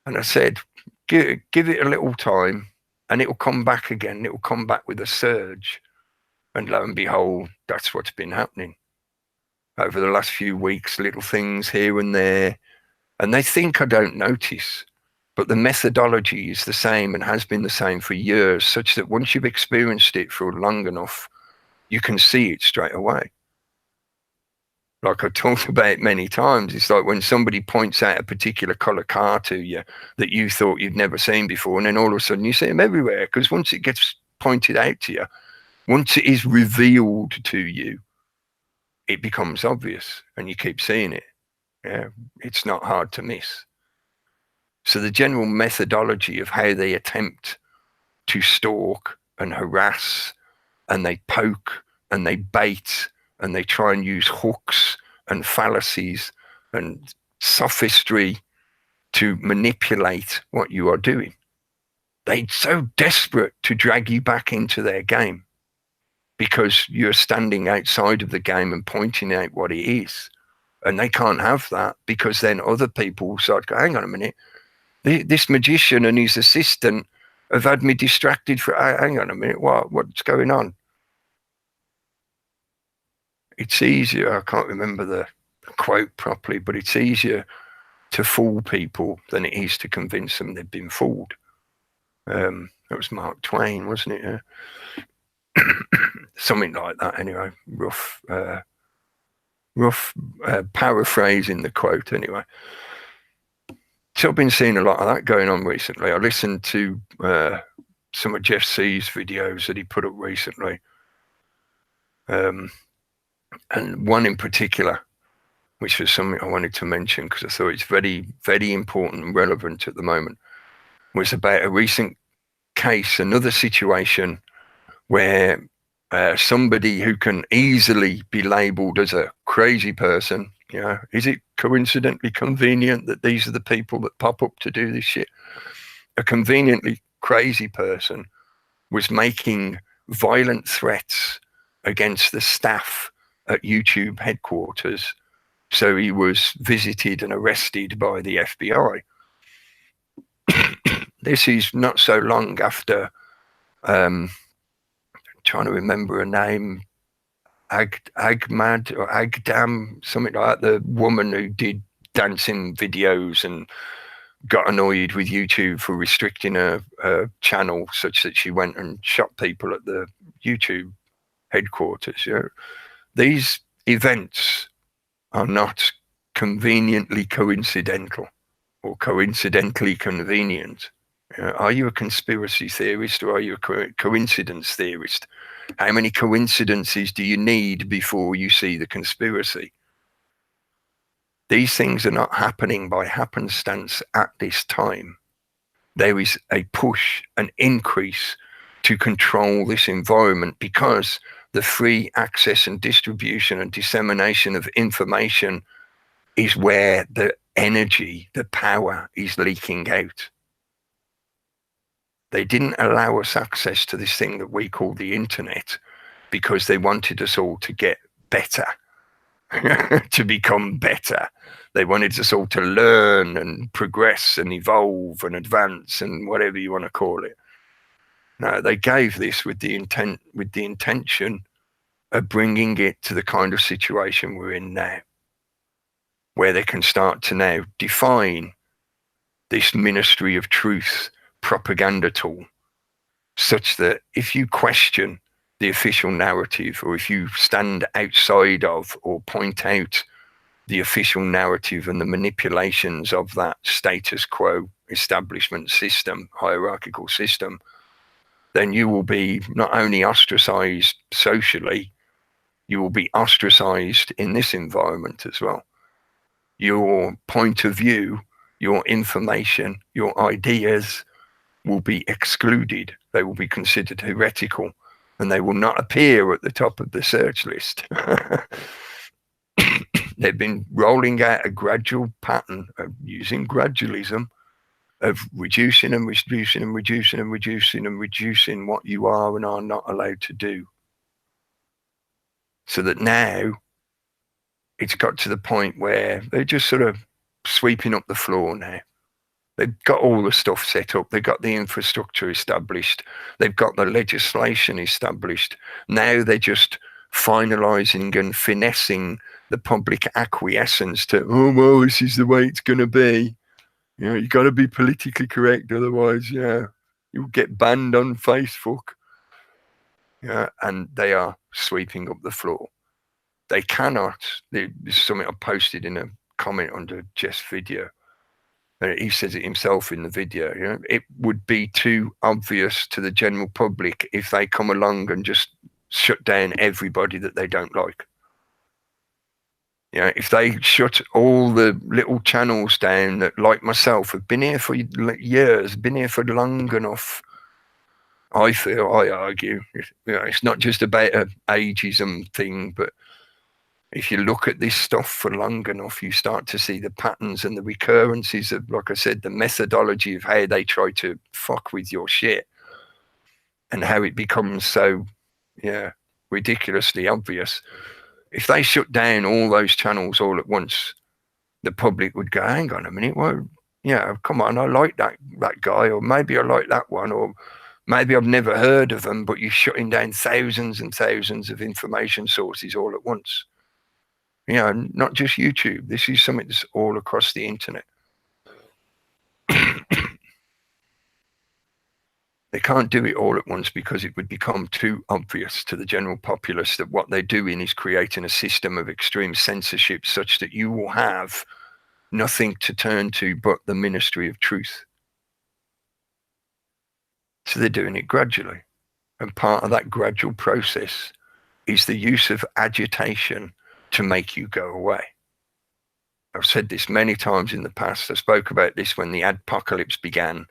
And I said, give it a little time and it will come back again. It will come back with a surge. And lo and behold, that's what's been happening over the last few weeks, little things here and there. And they think I don't notice, but the methodology is the same and has been the same for years, such that once you've experienced it for long enough, you can see it straight away. Like I've talked about many times, it's like when somebody points out a particular colour car to you that you thought you'd never seen before, and then all of a sudden you see them everywhere, because once it gets pointed out to you, once it is revealed to you, it becomes obvious and you keep seeing it. Yeah, it's not hard to miss. So the general methodology of how they attempt to stalk and harass, and they poke and they bait and they try and use hooks and fallacies and sophistry to manipulate what you are doing. They're so desperate to drag you back into their game because you're standing outside of the game and pointing out what it is. And they can't have that, because then other people start going, hang on a minute, this magician and his assistant have had me distracted for, hang on a minute, what's going on? It's easier, I can't remember the quote properly, but it's easier to fool people than it is to convince them they've been fooled. That was Mark Twain, wasn't it? Something like that anyway, rough paraphrasing the quote anyway. So I've been seeing a lot of that going on recently. I listened to some of Jeff C's videos that he put up recently. And one in particular, which was something I wanted to mention because I thought it's very, very important and relevant at the moment, was about a recent case, another situation where somebody who can easily be labeled as a crazy person, is it coincidentally convenient that these are the people that pop up to do this shit? A conveniently crazy person was making violent threats against the staff at YouTube headquarters. So he was visited and arrested by the FBI. This is not so long after, trying to remember her name, Agmad or Agdam, something like that, the woman who did dancing videos and got annoyed with YouTube for restricting her channel such that she went and shot people at the YouTube headquarters. These events are not conveniently coincidental or coincidentally convenient. Are you a conspiracy theorist or are you a coincidence theorist? How many coincidences do you need before you see the conspiracy? These things are not happening by happenstance at this time. There is a push, an increase to control this environment because the free access and distribution and dissemination of information is where the energy, the power is leaking out. They didn't allow us access to this thing that we call the internet because they wanted us all to get better, to become better. They wanted us all to learn and progress and evolve and advance and whatever you want to call it. No, they gave this with the intention of bringing it to the kind of situation we're in now, where they can start to now define this ministry of truth propaganda tool, such that if you question the official narrative, or if you stand outside of or point out the official narrative and the manipulations of that status quo establishment system, hierarchical system, then you will be not only ostracized socially, you will be ostracized in this environment as well. Your point of view, your information, your ideas will be excluded. They will be considered heretical and they will not appear at the top of the search list. They've been rolling out a gradual pattern of using gradualism, of reducing and reducing and reducing and reducing and reducing what you are and are not allowed to do. So that now it's got to the point where they're just sort of sweeping up the floor now. They've got all the stuff set up. They've got the infrastructure established. They've got the legislation established. Now they're just finalizing and finessing the public acquiescence to, oh, well, this is the way it's going to be. You got to be politically correct. Otherwise, you'll get banned on Facebook. And they are sweeping up the floor. They cannot. There's something I posted in a comment under Jeff's video. He says it himself in the video. It would be too obvious to the general public if they come along and just shut down everybody that they don't like. If they shut all the little channels down that, like myself, have been here for years, been here for long enough, I argue, it's not just about an ageism thing, but if you look at this stuff for long enough, you start to see the patterns and the recurrences of, like I said, the methodology of how they try to fuck with your shit and how it becomes so, ridiculously obvious. If they shut down all those channels all at once, the public would go, hang on a minute, well, come on, I like that guy, or maybe I like that one, or maybe I've never heard of them, but you're shutting down thousands and thousands of information sources all at once. Not just YouTube. This is something that's all across the internet. They can't do it all at once because it would become too obvious to the general populace that what they're doing is creating a system of extreme censorship such that you will have nothing to turn to but the ministry of truth. So they're doing it gradually. And part of that gradual process is the use of agitation to make you go away. I've said this many times in the past. I spoke about this when the adpocalypse began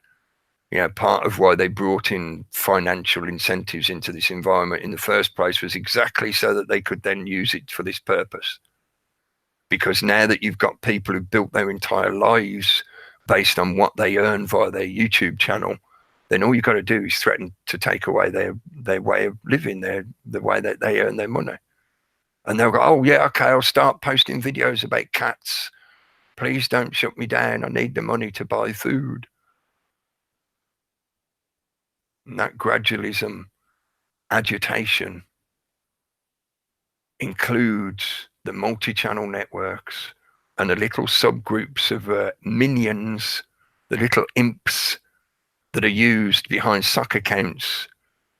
Part of why they brought in financial incentives into this environment in the first place was exactly so that they could then use it for this purpose. Because now that you've got people who've built their entire lives based on what they earn via their YouTube channel, then all you've got to do is threaten to take away their way of living, the way that they earn their money. And they'll go, oh yeah, okay, I'll start posting videos about cats. Please don't shut me down. I need the money to buy food. And that gradualism, agitation, includes the multi-channel networks and the little subgroups of minions, the little imps that are used behind sock accounts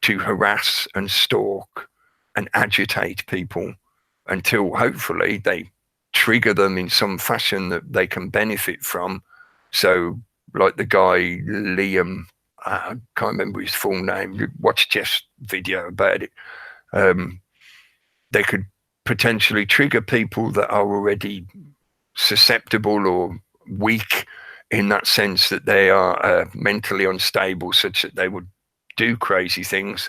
to harass and stalk and agitate people until hopefully they trigger them in some fashion that they can benefit from. So like the guy Liam, I can't remember his full name, watch Jeff's video about it. They could potentially trigger people that are already susceptible or weak in that sense, that they are mentally unstable, such that they would do crazy things.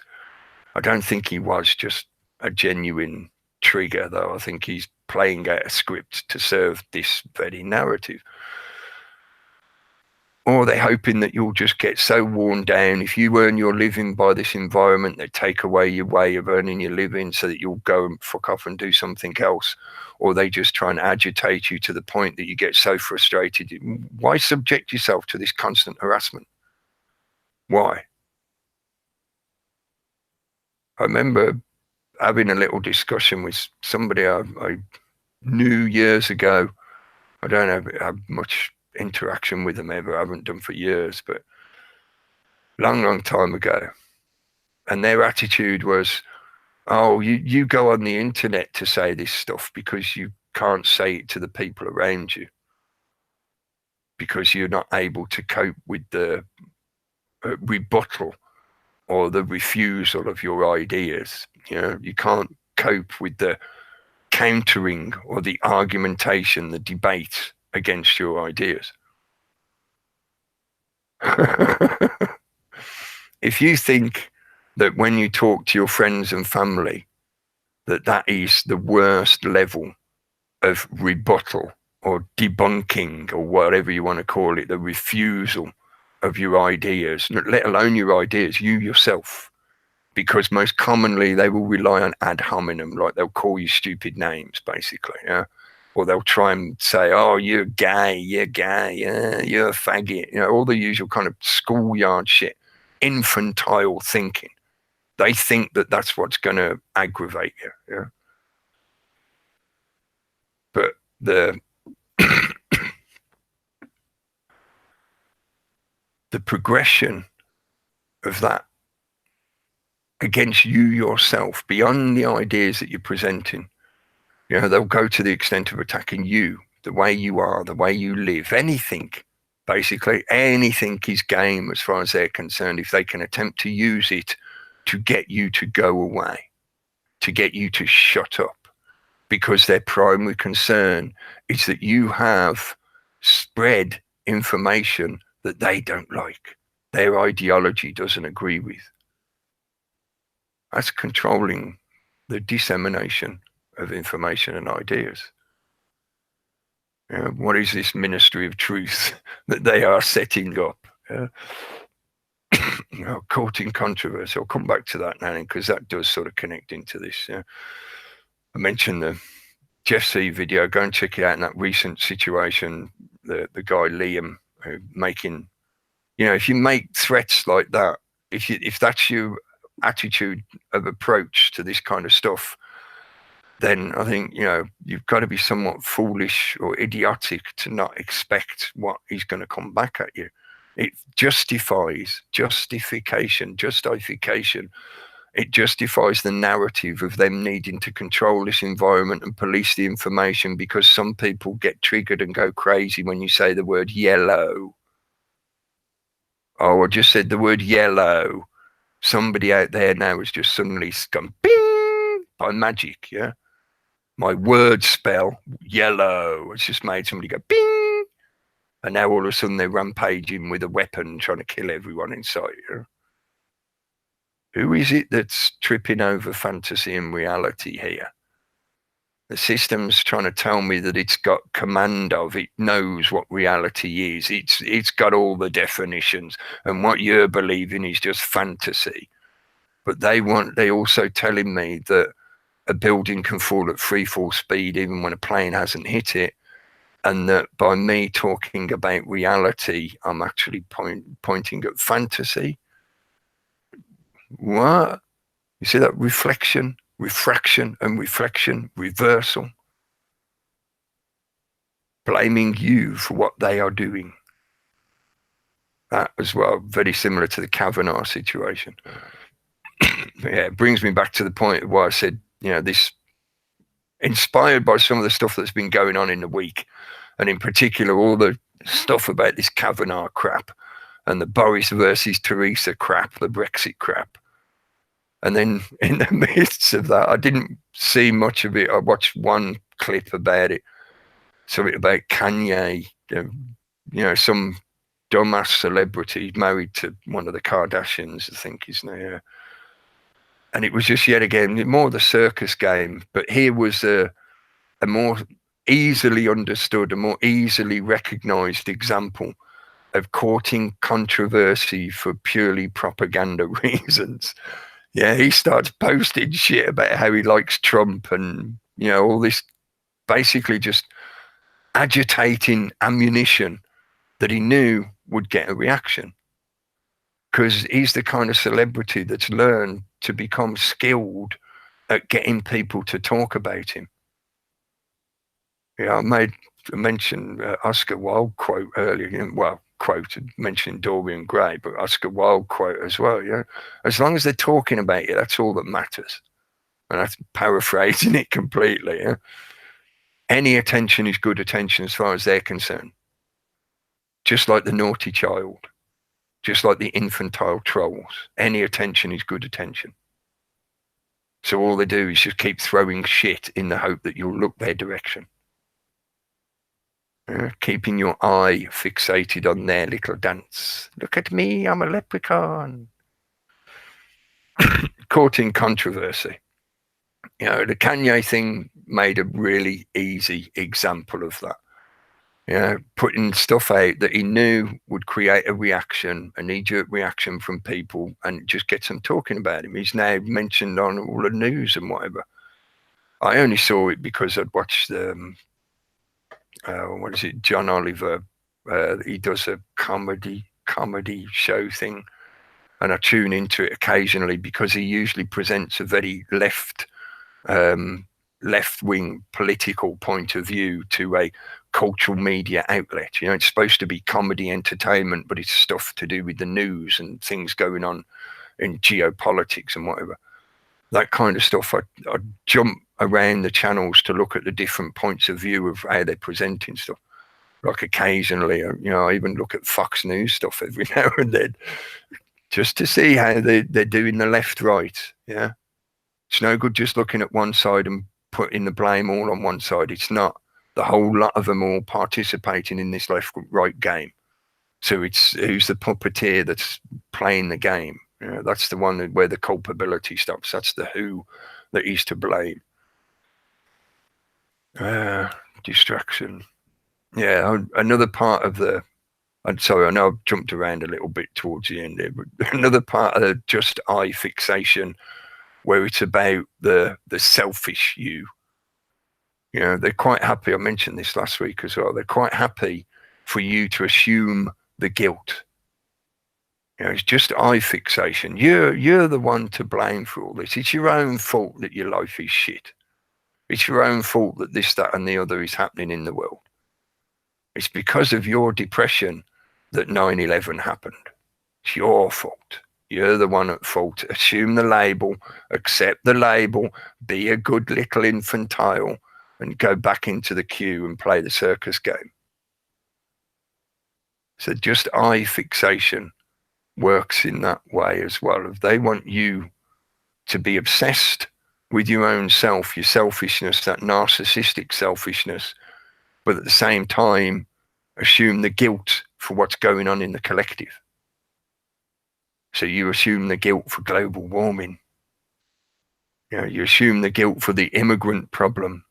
I don't think he was just a genuine trigger, though. I think he's playing out a script to serve this very narrative. Or they're hoping that you'll just get so worn down. If you earn your living by this environment, they take away your way of earning your living so that you'll go and fuck off and do something else. Or they just try and agitate you to the point that you get so frustrated. Why subject yourself to this constant harassment? Why? I remember having a little discussion with somebody I knew years ago. I don't have much interaction with them ever. I haven't done for years, but long time ago. And their attitude was, oh, you go on the internet to say this stuff because you can't say it to the people around you, because you're not able to cope with the rebuttal or the refusal of your ideas. You can't cope with the countering or the argumentation, the debate against your ideas. If you think that when you talk to your friends and family, that is the worst level of rebuttal or debunking or whatever you want to call it, the refusal of your ideas, let alone your ideas, you yourself, because most commonly they will rely on ad hominem, like they'll call you stupid names, basically, or they'll try and say, oh, you're gay, you're a faggot, all the usual kind of schoolyard shit, infantile thinking. They think that that's what's going to aggravate you. But the progression of that against you yourself, beyond the ideas that you're presenting, they'll go to the extent of attacking you, the way you are, the way you live, anything. Basically, anything is game as far as they're concerned if they can attempt to use it to get you to go away, to get you to shut up, because their primary concern is that you have spread information that they don't like, their ideology doesn't agree with. That's controlling the dissemination of information and ideas. What is this ministry of truth that they are setting up? Courting controversy. I'll come back to that now, because that does sort of connect into this. I mentioned the Jeff C video. Go and check it out in that recent situation. The guy Liam making, if you make threats like that, if that's your attitude of approach to this kind of stuff, then I think you've got to be somewhat foolish or idiotic to not expect what he's going to come back at you. It justification. It justifies the narrative of them needing to control this environment and police the information, because some people get triggered and go crazy when you say the word yellow. Oh, I just said the word yellow. Somebody out there now has just suddenly gone bing by magic, My word spell, yellow, it's just made somebody go bing. and now all of a sudden they're rampaging with a weapon trying to kill everyone in sight. You know? Who is it that's tripping over fantasy and reality here? The system's trying to tell me that it's got command of, it knows what reality is. It's got all the definitions, and what you're believing is just fantasy. But they also telling me that a building can fall at free fall speed even when a plane hasn't hit it, and that by me talking about reality, I'm actually pointing at fantasy. What? You see that reflection, refraction, and reflection, reversal? Blaming you for what they are doing. That as well, very similar to the Kavanaugh situation. Yeah, it brings me back to the point of why I said, you know, this, inspired by some of the stuff that's been going on in the week, and in particular all the stuff about this Kavanaugh crap and the Boris versus Theresa crap, the Brexit crap. And then in the midst of that, I didn't see much of it. I watched one clip about it, something about Kanye, you know, some dumbass celebrity married to one of the Kardashians, I think is now. And it was just yet again more the circus game, but here was a more easily understood, a more easily recognized example of courting controversy for purely propaganda reasons. Yeah, he starts posting shit about how he likes Trump and, you know, all this basically just agitating ammunition that he knew would get a reaction. Because he's the kind of celebrity that's learned to become skilled at getting people to talk about him. Yeah, I mentioned Oscar Wilde quote earlier. Well, quoted, mentioning Dorian Gray, but Oscar Wilde quote as well. Yeah, as long as they're talking about you, that's all that matters. And that's paraphrasing it completely. Yeah? Any attention is good attention as far as they're concerned. Just like the naughty child, just like the infantile trolls. Any attention is good attention. So all they do is just keep throwing shit in the hope that you'll look their direction. Keeping your eye fixated on their little dance. Look at me, I'm a leprechaun. Courting controversy. You know, the Kanye thing made a really easy example of that. You know, putting stuff out that he knew would create a reaction, a knee-jerk reaction from people, and just get them talking about him. He's now mentioned on all the news and whatever. I only saw it because I'd watched the what is it, John Oliver, he does a comedy show thing, and I tune into it occasionally because he usually presents a very left-wing political point of view to a cultural media outlet. You know, it's supposed to be comedy entertainment, but it's stuff to do with the news and things going on in geopolitics and whatever. That kind of stuff, I jump around the channels to look at the different points of view of how they're presenting stuff. Like occasionally, you know, I even look at Fox News stuff every now and then, just to see how they're doing the left-right. Yeah, it's no good just looking at one side and putting the blame all on one side. It's not. The whole lot of them all participating in this left-right game. So it's who's the puppeteer that's playing the game. You know, that's the one where the culpability stops. That's the who that is to blame. Distraction. Yeah, another part of the. I'm sorry, I know I've jumped around a little bit towards the end there, but another part of the just eye fixation, where it's about the selfish you. You know, they're quite happy. I mentioned this last week as well. They're quite happy for you to assume the guilt. You know, it's just eye fixation. You're the one to blame for all this. It's your own fault that your life is shit. It's your own fault that this, that, and the other is happening in the world. It's because of your depression that 9/11 happened. It's your fault. You're the one at fault. Assume the label, accept the label, be a good little infantile, and go back into the queue and play the circus game. So just eye fixation works in that way as well. If they want you to be obsessed with your own self, your selfishness, that narcissistic selfishness, but at the same time assume the guilt for what's going on in the collective. So you assume the guilt for global warming. You assume the guilt for the immigrant problem.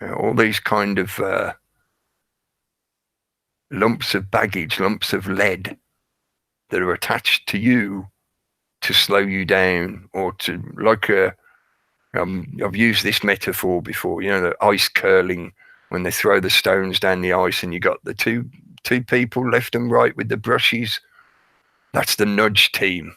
All these kind of lumps of baggage, lumps of lead that are attached to you to slow you down, or to, like I've used this metaphor before, the ice curling, when they throw the stones down the ice and you got the two people left and right with the brushes. That's the nudge team.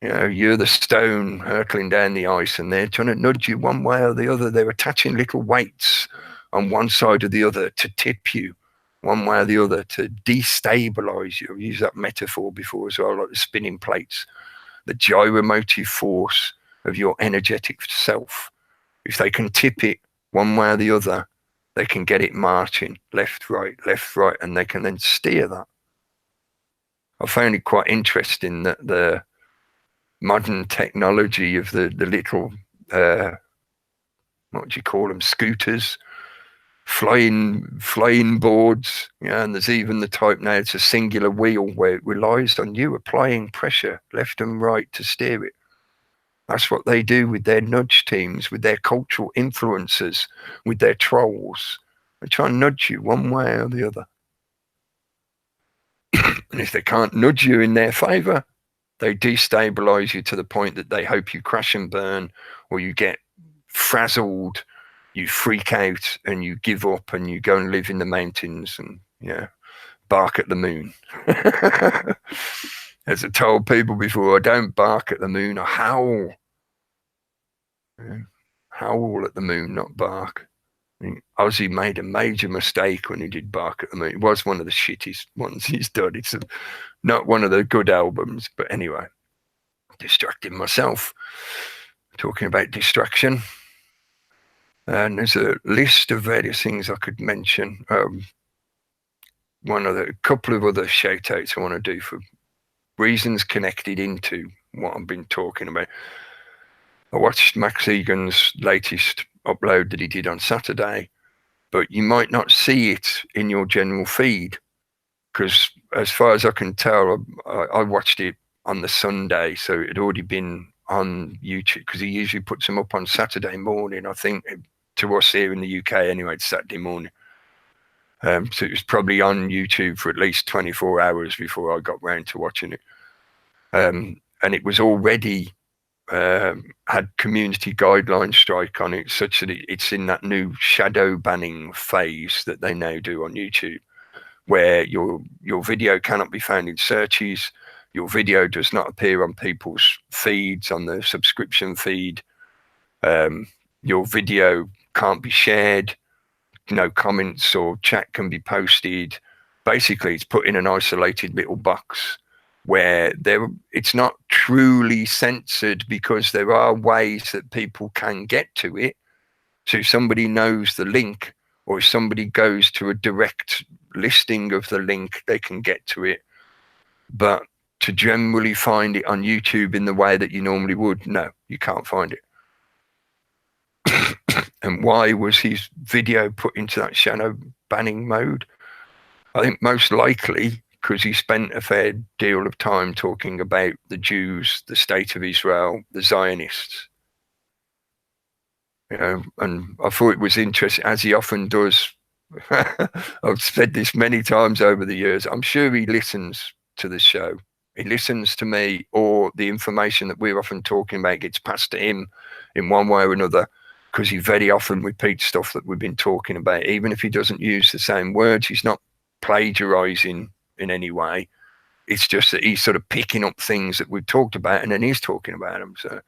You're the stone hurtling down the ice and they're trying to nudge you one way or the other. They're attaching little weights on one side or the other to tip you one way or the other, to destabilize you. I've used that metaphor before as well, like the spinning plates, the gyromotive force of your energetic self. If they can tip it one way or the other, they can get it marching left, right, and they can then steer that. I found it quite interesting that the modern technology of the little, what do you call them, scooters, flying boards, and there's even the type now, it's a singular wheel where it relies on you applying pressure left and right to steer it. That's what they do with their nudge teams, with their cultural influencers, with their trolls. They try and nudge you one way or the other. And if they can't nudge you in their favor, they destabilize you to the point that they hope you crash and burn, or you get frazzled, you freak out and you give up and you go and live in the mountains and bark at the moon. As I told people before, I don't bark at the moon, I howl. Howl at the moon, not bark. I mean, Ozzy made a major mistake when he did Bark at the Moon. It was one of the shittiest ones he's done. It's not one of the good albums, but anyway, distracting myself, talking about distraction. And there's a list of various things I could mention. A couple of other shout outs I want to do for reasons connected into what I've been talking about. I watched Max Egan's latest upload that he did on Saturday, but you might not see it in your general feed, because as far as I can tell, I watched it on the Sunday, so it had already been on YouTube, because he usually puts them up on Saturday morning. I think to us here in the UK anyway, it's Saturday morning. So it was probably on YouTube for at least 24 hours before I got round to watching it. And it was already had community guidelines strike on it, such that it's in that new shadow banning phase that they now do on YouTube, where your video cannot be found in searches, your video does not appear on people's feeds, on the subscription feed, your video can't be shared, no comments or chat can be posted. Basically, it's put in an isolated little box where it's not truly censored, because there are ways that people can get to it. So if somebody knows the link, or if somebody goes to a direct listing of the link, they can get to it. But to generally find it on YouTube in the way that you normally would, no, you can't find it. And why was his video put into that shadow banning mode? I think most likely because he spent a fair deal of time talking about the Jews, the state of Israel, the Zionists. And I thought it was interesting, as he often does. I've said this many times over the years. I'm sure he listens to the show. He listens to me, or the information that we're often talking about gets passed to him in one way or another, because he very often repeats stuff that we've been talking about. Even if he doesn't use the same words, he's not plagiarizing in any way. It's just that he's sort of picking up things that we've talked about and then he's talking about them. So,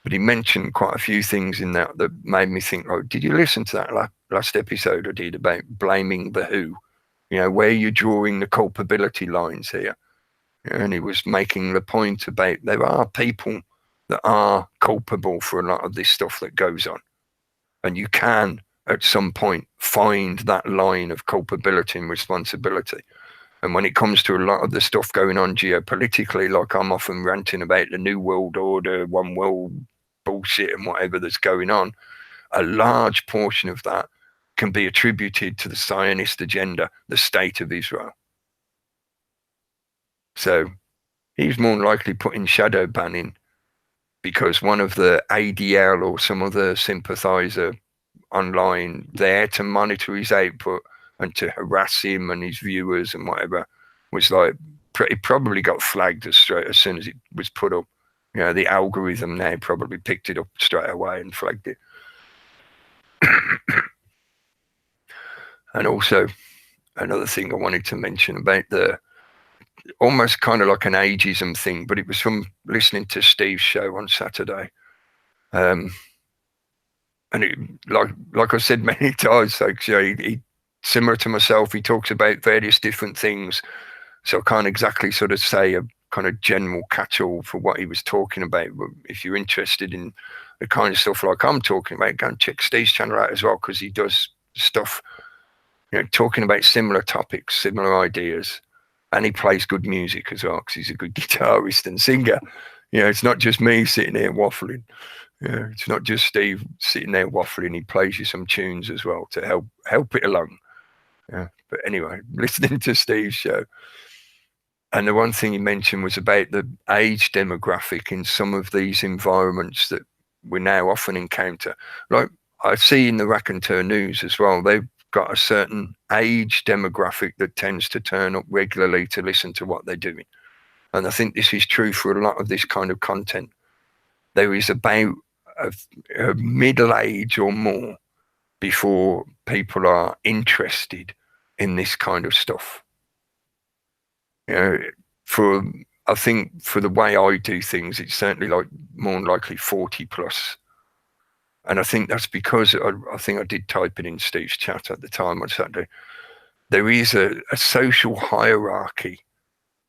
but he mentioned quite a few things in that made me think, oh, did you listen to that last episode I did about blaming the who? Where you're drawing the culpability lines here. And he was making the point about there are people that are culpable for a lot of this stuff that goes on. And you can, at some point, find that line of culpability and responsibility. And when it comes to a lot of the stuff going on geopolitically, like I'm often ranting about the New World Order, one world bullshit and whatever that's going on, a large portion of that can be attributed to the Zionist agenda, the state of Israel. So he's more than likely putting shadow banning because one of the ADL or some other sympathizer online there to monitor his output and to harass him and his viewers and whatever was like, it probably got flagged as soon as it was put up. You know, the algorithm now probably picked it up straight away and flagged it. And also another thing I wanted to mention about the almost kind of like an ageism thing, but it was from listening to Steve's show on Saturday. And it, like I said many times, like, you know, he similar to myself, he talks about various different things. So I can't exactly sort of say a kind of general catch-all for what he was talking about. But if you're interested in the kind of stuff like I'm talking about, go and check Steve's channel out as well, because he does stuff, you know, talking about similar topics, similar ideas. And he plays good music as well, because he's a good guitarist and singer. You know, it's not just me sitting there waffling. You know, it's not just Steve sitting there waffling. He plays you some tunes as well to help it along. Yeah. But anyway, listening to Steve's show. And the one thing he mentioned was about the age demographic in some of these environments that we now often encounter. Like I see in the Raconteur News as well, they've got a certain age demographic that tends to turn up regularly to listen to what they're doing. And I think this is true for a lot of this kind of content. There is about a middle age or more before people are interested in this kind of stuff. You know, I think for the way I do things, it's certainly like more than likely 40 plus. And I think that's because I think I did type it in Steve's chat at the time on Saturday. There is a social hierarchy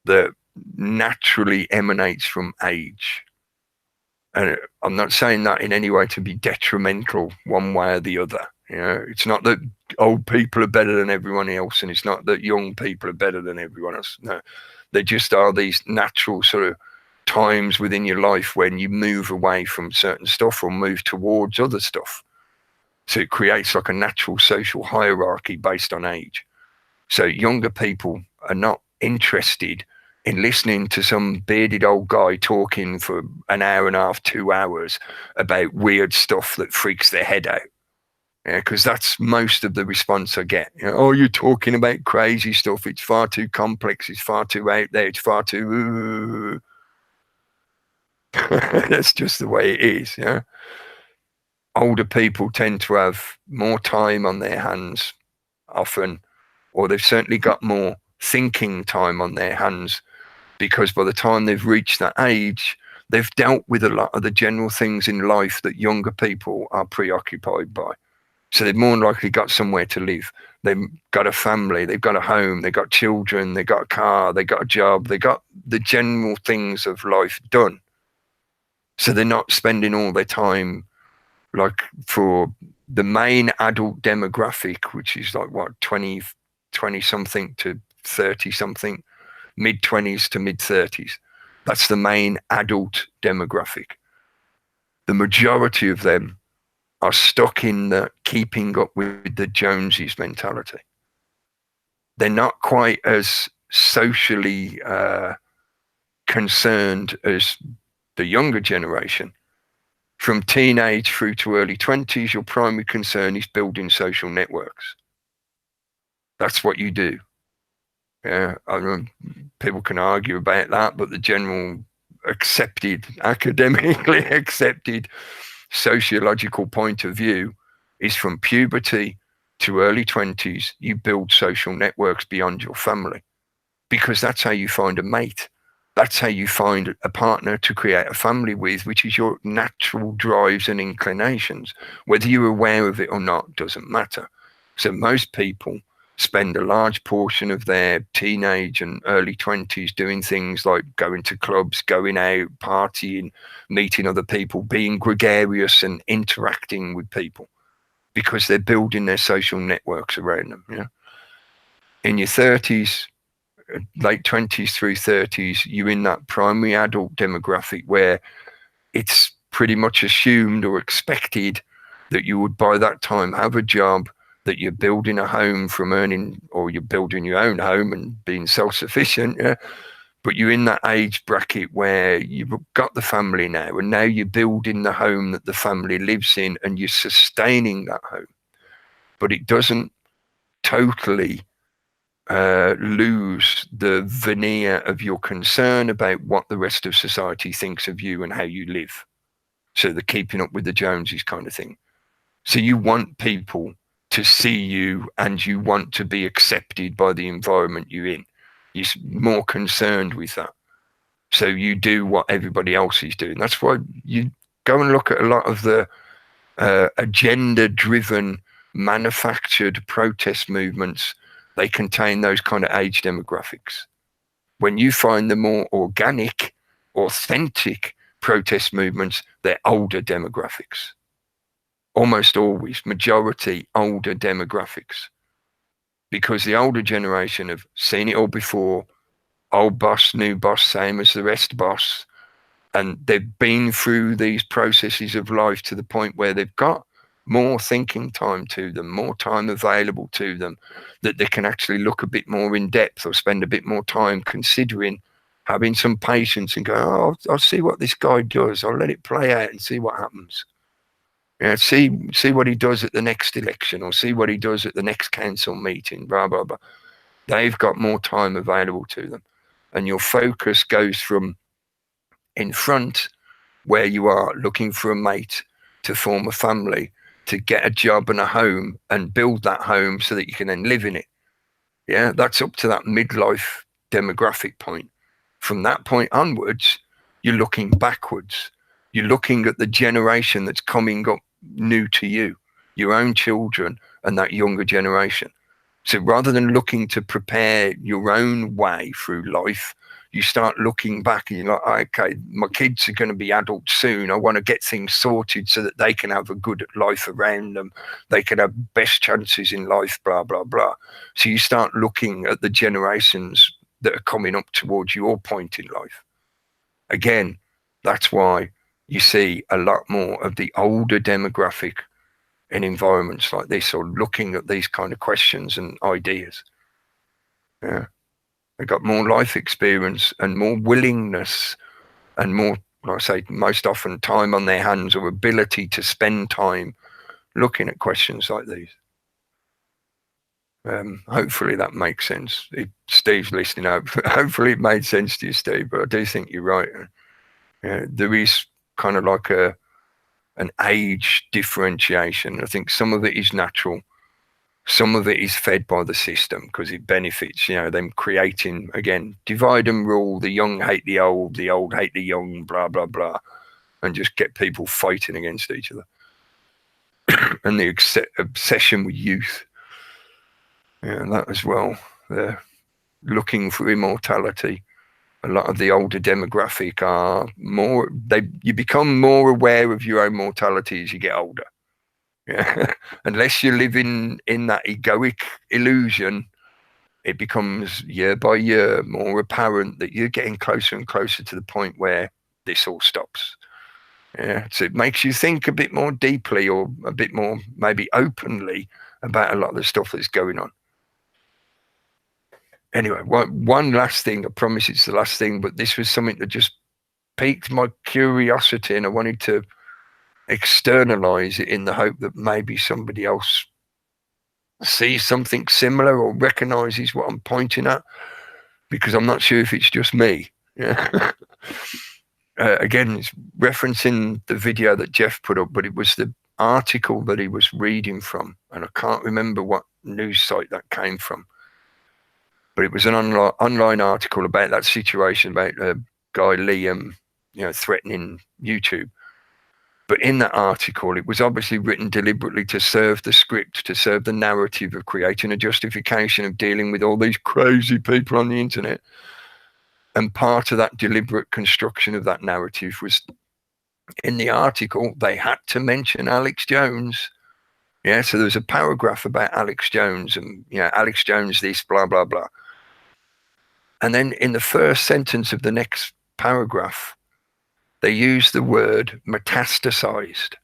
that naturally emanates from age. And I'm not saying that in any way to be detrimental one way or the other. You know, it's not that old people are better than everyone else, and it's not that young people are better than everyone else. No, they just are these natural sort of times within your life when you move away from certain stuff or move towards other stuff. So it creates like a natural social hierarchy based on age. So younger people are not interested in listening to some bearded old guy talking for an hour and a half, 2 hours about weird stuff that freaks their head out. Yeah, because that's most of the response I get. You know, oh, you're talking about crazy stuff. It's far too complex. It's far too out there. It's far too... That's just the way it is. Yeah. Older people tend to have more time on their hands often, or they've certainly got more thinking time on their hands, because by the time they've reached that age, they've dealt with a lot of the general things in life that younger people are preoccupied by. So they've more than likely got somewhere to live. They've got a family, they've got a home, they've got children, they've got a car, they've got a job, they've got the general things of life done. So they're not spending all their time, like for the main adult demographic, which is like what, 20 something to 30 something, mid 20s to mid 30s. That's the main adult demographic. The majority of them are stuck in the keeping up with the Joneses mentality. They're not quite as socially concerned as the younger generation. From teenage through to early 20s, your primary concern is building social networks. That's what you do. Yeah, I mean, people can argue about that, but the general accepted, academically accepted sociological point of view is from puberty to early 20s, you build social networks beyond your family, because that's how you find a mate. That's how you find a partner to create a family with, which is your natural drives and inclinations. Whether you're aware of it or not doesn't matter. So most people spend a large portion of their teenage and early 20s doing things like going to clubs, going out, partying, meeting other people, being gregarious and interacting with people, because they're building their social networks around them. You know? In your 30s, late 20s through 30s, you're in that primary adult demographic where it's pretty much assumed or expected that you would by that time have a job, that you're building a home from earning, or you're building your own home and being self-sufficient, yeah. But you're in that age bracket where you've got the family now, and now you're building the home that the family lives in, and you're sustaining that home. But it doesn't totally lose the veneer of your concern about what the rest of society thinks of you and how you live. So the keeping up with the Joneses kind of thing. So you want people to see you, and you want to be accepted by the environment you're in. You're more concerned with that. So you do what everybody else is doing. That's why you go and look at a lot of the agenda-driven, manufactured protest movements. They contain those kind of age demographics. When you find the more organic, authentic protest movements, they're older demographics. Almost always, majority older demographics. Because the older generation have seen it all before, old boss, new boss, same as the rest boss. And they've been through these processes of life to the point where they've got more thinking time to them, more time available to them, that they can actually look a bit more in depth or spend a bit more time considering, having some patience and go, oh, I'll see what this guy does. I'll let it play out and see what happens. Yeah, see what he does at the next election, or see what he does at the next council meeting, blah, blah, blah. They've got more time available to them. And your focus goes from in front, where you are looking for a mate to form a family, to get a job and a home and build that home so that you can then live in it. Yeah, that's up to that midlife demographic point. From that point onwards, you're looking backwards. You're looking at the generation that's coming up new to you, your own children and that younger generation. So rather than looking to prepare your own way through life, you start looking back and you're like, okay, my kids are going to be adults soon. I want to get things sorted so that they can have a good life around them. They can have best chances in life, blah, blah, blah. So you start looking at the generations that are coming up towards your point in life. Again, that's why you see a lot more of the older demographic in environments like this, or looking at these kind of questions and ideas. Yeah. They've got more life experience and more willingness and more, like I say, most often time on their hands, or ability to spend time looking at questions like these. Hopefully that makes sense. If Steve's listening out, hopefully it made sense to you, Steve, but I do think you're right. There is kind of like an age differentiation. I think some of it is natural. Some of it is fed by the system because it benefits, them creating, again, divide and rule, the young hate the old hate the young, blah, blah, blah, and just get people fighting against each other. And the obsession with youth. Yeah, that as well. They're looking for immortality. A lot of the older demographic are more, you become more aware of your own mortality as you get older. Yeah. Unless you're living in that egoic illusion, it becomes year by year more apparent that you're getting closer and closer to the point where this all stops. Yeah. So it makes you think a bit more deeply, or a bit more maybe openly, about a lot of the stuff that's going on. Anyway, one last thing, I promise it's the last thing, but this was something that just piqued my curiosity, and I wanted to externalize it in the hope that maybe somebody else sees something similar or recognizes what I'm pointing at, because I'm not sure if it's just me. Yeah. Again, it's referencing the video that Jeff put up, but it was the article that he was reading from, and I can't remember what news site that came from, but it was an online article about that situation, about guy Liam, threatening YouTube. But in that article, it was obviously written deliberately to serve the script, to serve the narrative of creating a justification of dealing with all these crazy people on the internet. And part of that deliberate construction of that narrative was, in the article, they had to mention Alex Jones. Yeah, so there was a paragraph about Alex Jones and, Alex Jones this, blah, blah, blah. And then in the first sentence of the next paragraph, they use the word metastasized.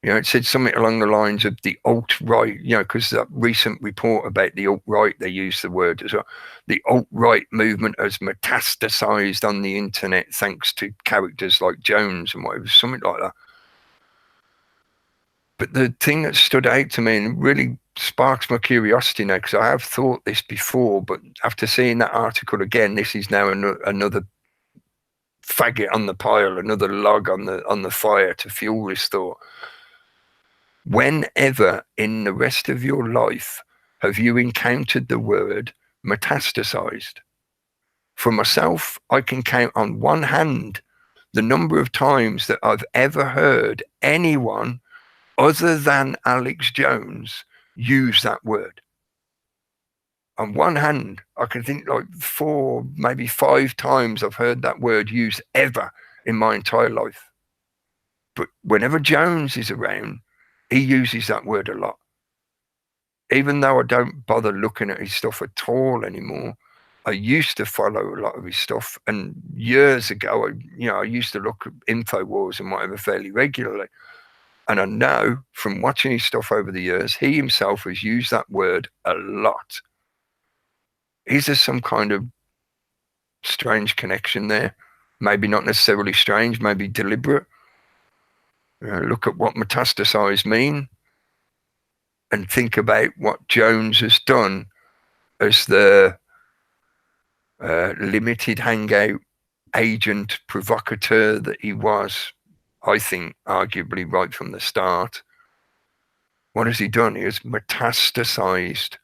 It said something along the lines of the alt-right, because that recent report about the alt-right, they used the word as well. The alt-right movement has metastasized on the internet thanks to characters like Jones and whatever, something like that. But the thing that stood out to me and really sparks my curiosity now, because I have thought this before, but after seeing that article again, this is now another faggot on the pile, another log on the fire to fuel this thought. Whenever in the rest of your life have you encountered the word metastasized? For myself, I can count on one hand the number of times that I've ever heard anyone other than Alex Jones use that word. On one hand, I can think like 4, maybe 5 times I've heard that word used ever in my entire life. But whenever Jones is around, he uses that word a lot. Even though I don't bother looking at his stuff at all anymore, I used to follow a lot of his stuff. And years ago, I used to look at InfoWars and whatever fairly regularly. And I know from watching his stuff over the years, he himself has used that word a lot. Is there some kind of strange connection there? Maybe not necessarily strange, maybe deliberate. Look at what metastasize mean and think about what Jones has done as the limited hangout agent provocateur that he was, I think, arguably right from the start. What has he done? He has metastasized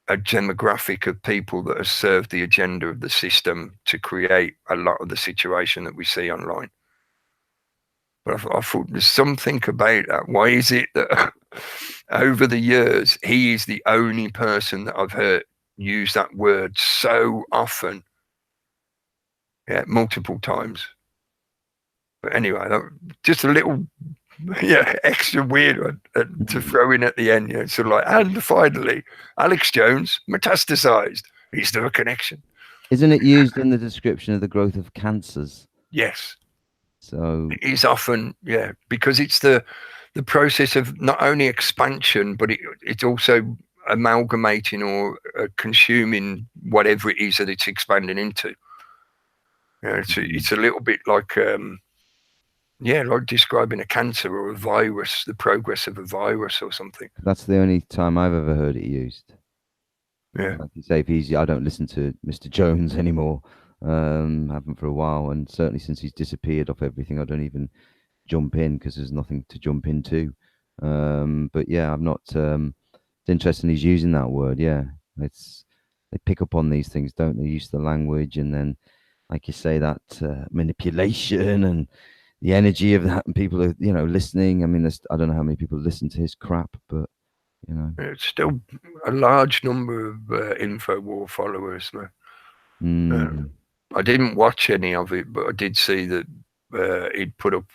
a demographic of people that has served the agenda of the system to create a lot of the situation that we see online. But I thought there's something about that. Why is it that over the years, he is the only person that I've heard use that word so often? Yeah, multiple times. But anyway, just a little, extra weird one to throw in at the end. Sort of like, and finally, Alex Jones metastasized. Is there a connection? Isn't it used in the description of the growth of cancers? Yes. So it is often, because it's the process of not only expansion, but it's also amalgamating or consuming whatever it is that it's expanding into. It's a little bit like like describing a cancer or a virus, the progress of a virus or something. That's the only time I've ever heard it used. Yeah. Like you say, if I don't listen to Mr. Jones anymore. Haven't for a while, and certainly since he's disappeared off everything, I don't even jump in because there's nothing to jump into. But yeah, I'm not. It's interesting he's using that word. Yeah, they pick up on these things, don't they? Use the language, and then, like you say, that manipulation and the energy of that, and people are listening. I mean, I don't know how many people listen to his crap, but it's still a large number of InfoWar followers. I didn't watch any of it, but I did see that he'd put up,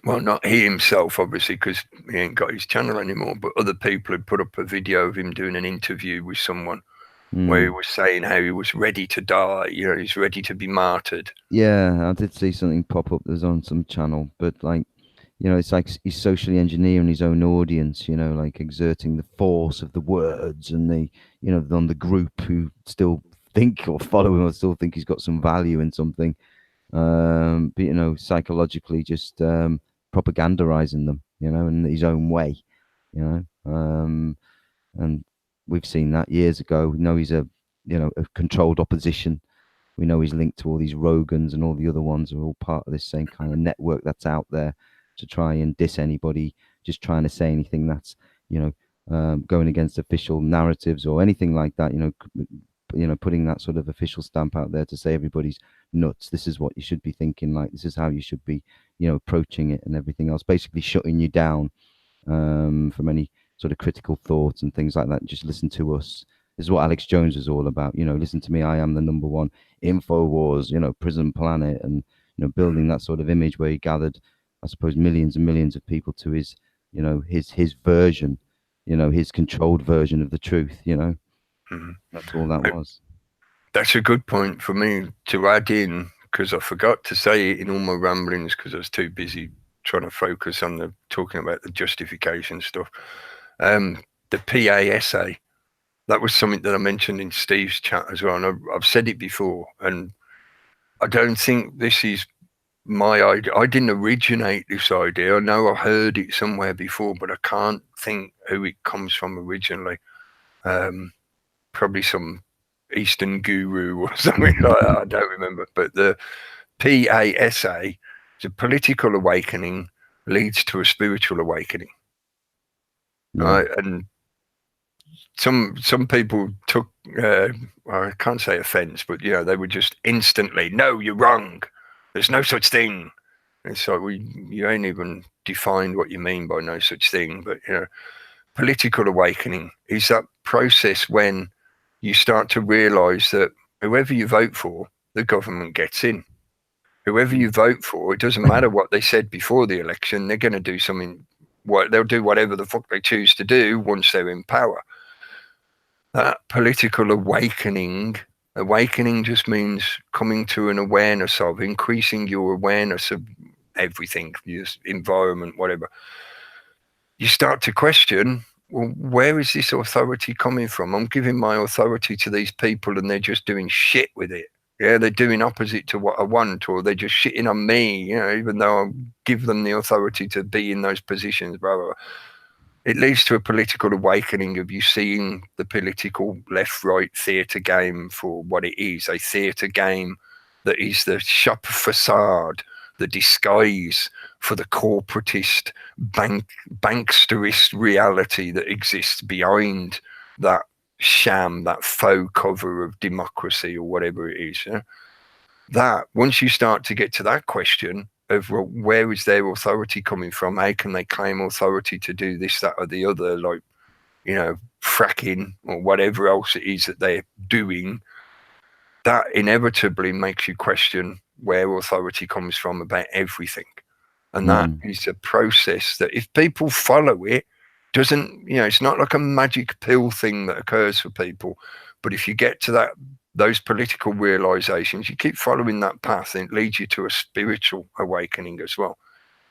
well, not he himself, obviously, because he ain't got his channel anymore, but other people had put up a video of him doing an interview with someone where he was saying how he was ready to die, he's ready to be martyred. Yeah, I did see something pop up that was on some channel, but it's like he's socially engineering his own audience, like exerting the force of the words and on the group who still think or follow him or still think he's got some value in something. But psychologically just propagandizing them, in his own way, and we've seen that years ago. We know he's a controlled opposition. We know he's linked to all these Rogans and all the other ones are all part of this same kind of network that's out there to try and diss anybody, just trying to say anything that's, going against official narratives or anything like that, putting that sort of official stamp out there to say everybody's nuts. This is what you should be thinking. Like, this is how you should be, approaching it and everything else, basically shutting you down from any sort of critical thoughts and things like that. Just listen to us. This is what Alex Jones is all about. Listen to me. I am the number one InfoWars, prison planet, and, building that sort of image where he gathered, I suppose, millions and millions of people to his, his version, his controlled version of the truth, That's all that was. That's a good point for me to add in, because I forgot to say it in all my ramblings because I was too busy trying to focus on the talking about the justification stuff. The PASA, that was something that I mentioned in Steve's chat as well, and I've said it before, and I don't think this is my idea. I didn't originate this idea. I know I heard it somewhere before, but I can't think who it comes from originally. Probably some Eastern guru or something like that. I don't remember. But the PASA, is a political awakening leads to a spiritual awakening. Right? And some people took, I can't say offense, but they were just instantly, no, you're wrong. There's no such thing. It's like, you ain't even defined what you mean by no such thing. But political awakening is that process when you start to realise that whoever you vote for, the government gets in. Whoever you vote for, it doesn't matter what they said before the election. They're going to do something. They'll do whatever the fuck they choose to do once they're in power. That political awakening just means coming to an awareness of, increasing your awareness of everything, your environment, whatever. You start to question, well, where is this authority coming from? I'm giving my authority to these people and they're just doing shit with it. Yeah, they're doing opposite to what I want, or they're just shitting on me, even though I give them the authority to be in those positions, blah, blah, blah. It leads to a political awakening of you seeing the political left-right theatre game for what it is, a theatre game that is the shop facade, the disguise for the corporatist, banksterist reality that exists behind that sham, that faux cover of democracy or whatever it is. That, once you start to get to that question, of where is their authority coming from? How can they claim authority to do this, that, or the other, like, fracking or whatever else it is that they're doing? That inevitably makes you question where authority comes from about everything. And that is a process that if people follow it, it's not like a magic pill thing that occurs for people. But if you get to those political realizations, you keep following that path, and it leads you to a spiritual awakening as well,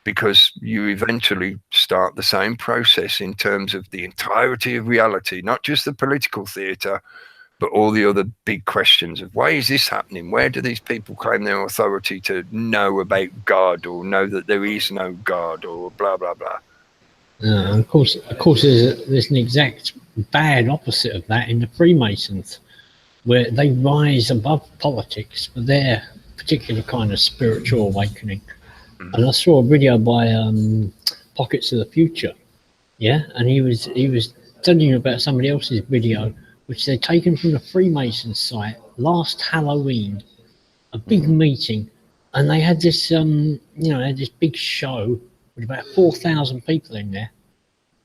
because you eventually start the same process in terms of the entirety of reality, not just the political theatre, but all the other big questions of why is this happening? Where do these people claim their authority to know about God, or know that there is no God, or blah, blah, blah? Of course, there's an exact bad opposite of that in the Freemasons, where they rise above politics for their particular kind of spiritual awakening. And I saw a video by Pockets of the Future, and he was telling you about somebody else's video, which they'd taken from the Freemason site last Halloween, a big meeting, and they had this, this big show with about 4,000 people in there.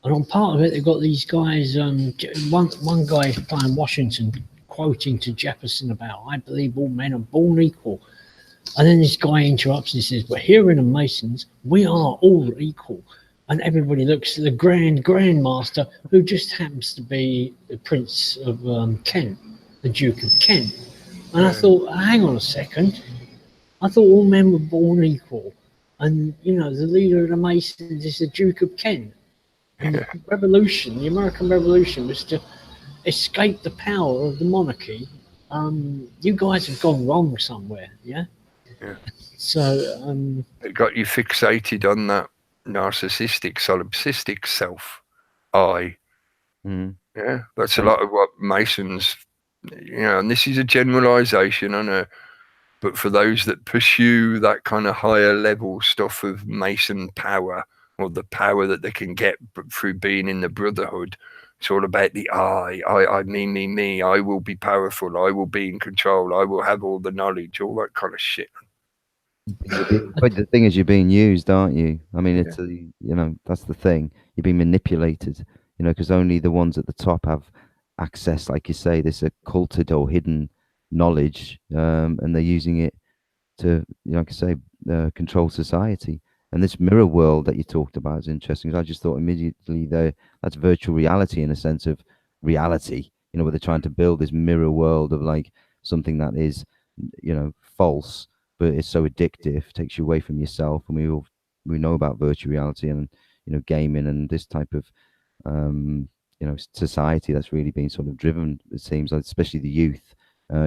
And on part of it, they've got these guys, one guy is playing Washington, quoting to Jefferson about, I believe all men are born equal. And then this guy interrupts and says, well, here in the Masons, we are all equal. And everybody looks at the Grand Master, who just happens to be the Prince of Kent, the Duke of Kent. And I thought, hang on a second. I thought all men were born equal. And, the leader of the Masons is the Duke of Kent. And the revolution, the American Revolution, was to escape the power of the monarchy. You guys have gone wrong somewhere, yeah? So it got you fixated on that narcissistic, solipsistic self, I. Yeah, that's a lot of what Masons, and this is a generalization, I know, but for those that pursue that kind of higher level stuff of Mason power, or the power that they can get through being in the brotherhood, it's all about the I, me, I will be powerful, I will be in control, I will have all the knowledge, all that kind of shit. But the thing is, you're being used, aren't you? I mean, it's that's the thing. You're being manipulated, because only the ones at the top have access, like you say, this occulted or hidden knowledge, and they're using it to, like I say, control society. And this mirror world that you talked about is interesting. I just thought immediately that's virtual reality, in a sense of reality, where they're trying to build this mirror world of like something that is, false, but it's so addictive, takes you away from yourself, and we all we know about virtual reality and, you know, gaming and this type of, you know, society that's really been sort of driven, it seems like, especially the youth,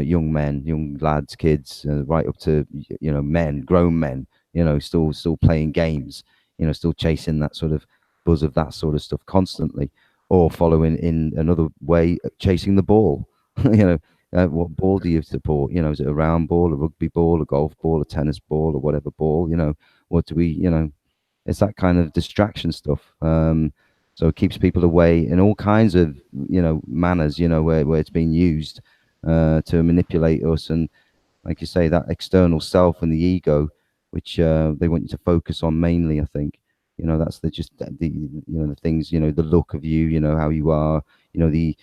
young men, young lads, kids, right up to, you know, men, grown men, you know, still playing games, you know, still chasing that sort of buzz of that sort of stuff constantly, or following in another way, chasing the ball. You know, what ball do you support? You know, is it a round ball, a rugby ball, a golf ball, a tennis ball, or whatever ball? You know, what do we, you know, it's that kind of distraction stuff. So it keeps people away in all kinds of, you know, manners, you know, where it's being used to manipulate us. And like you say, that external self and the ego, which they want you to focus on mainly, I think. You know, that's the you know, the things, you know, the look of you, you know, how you are, you know, the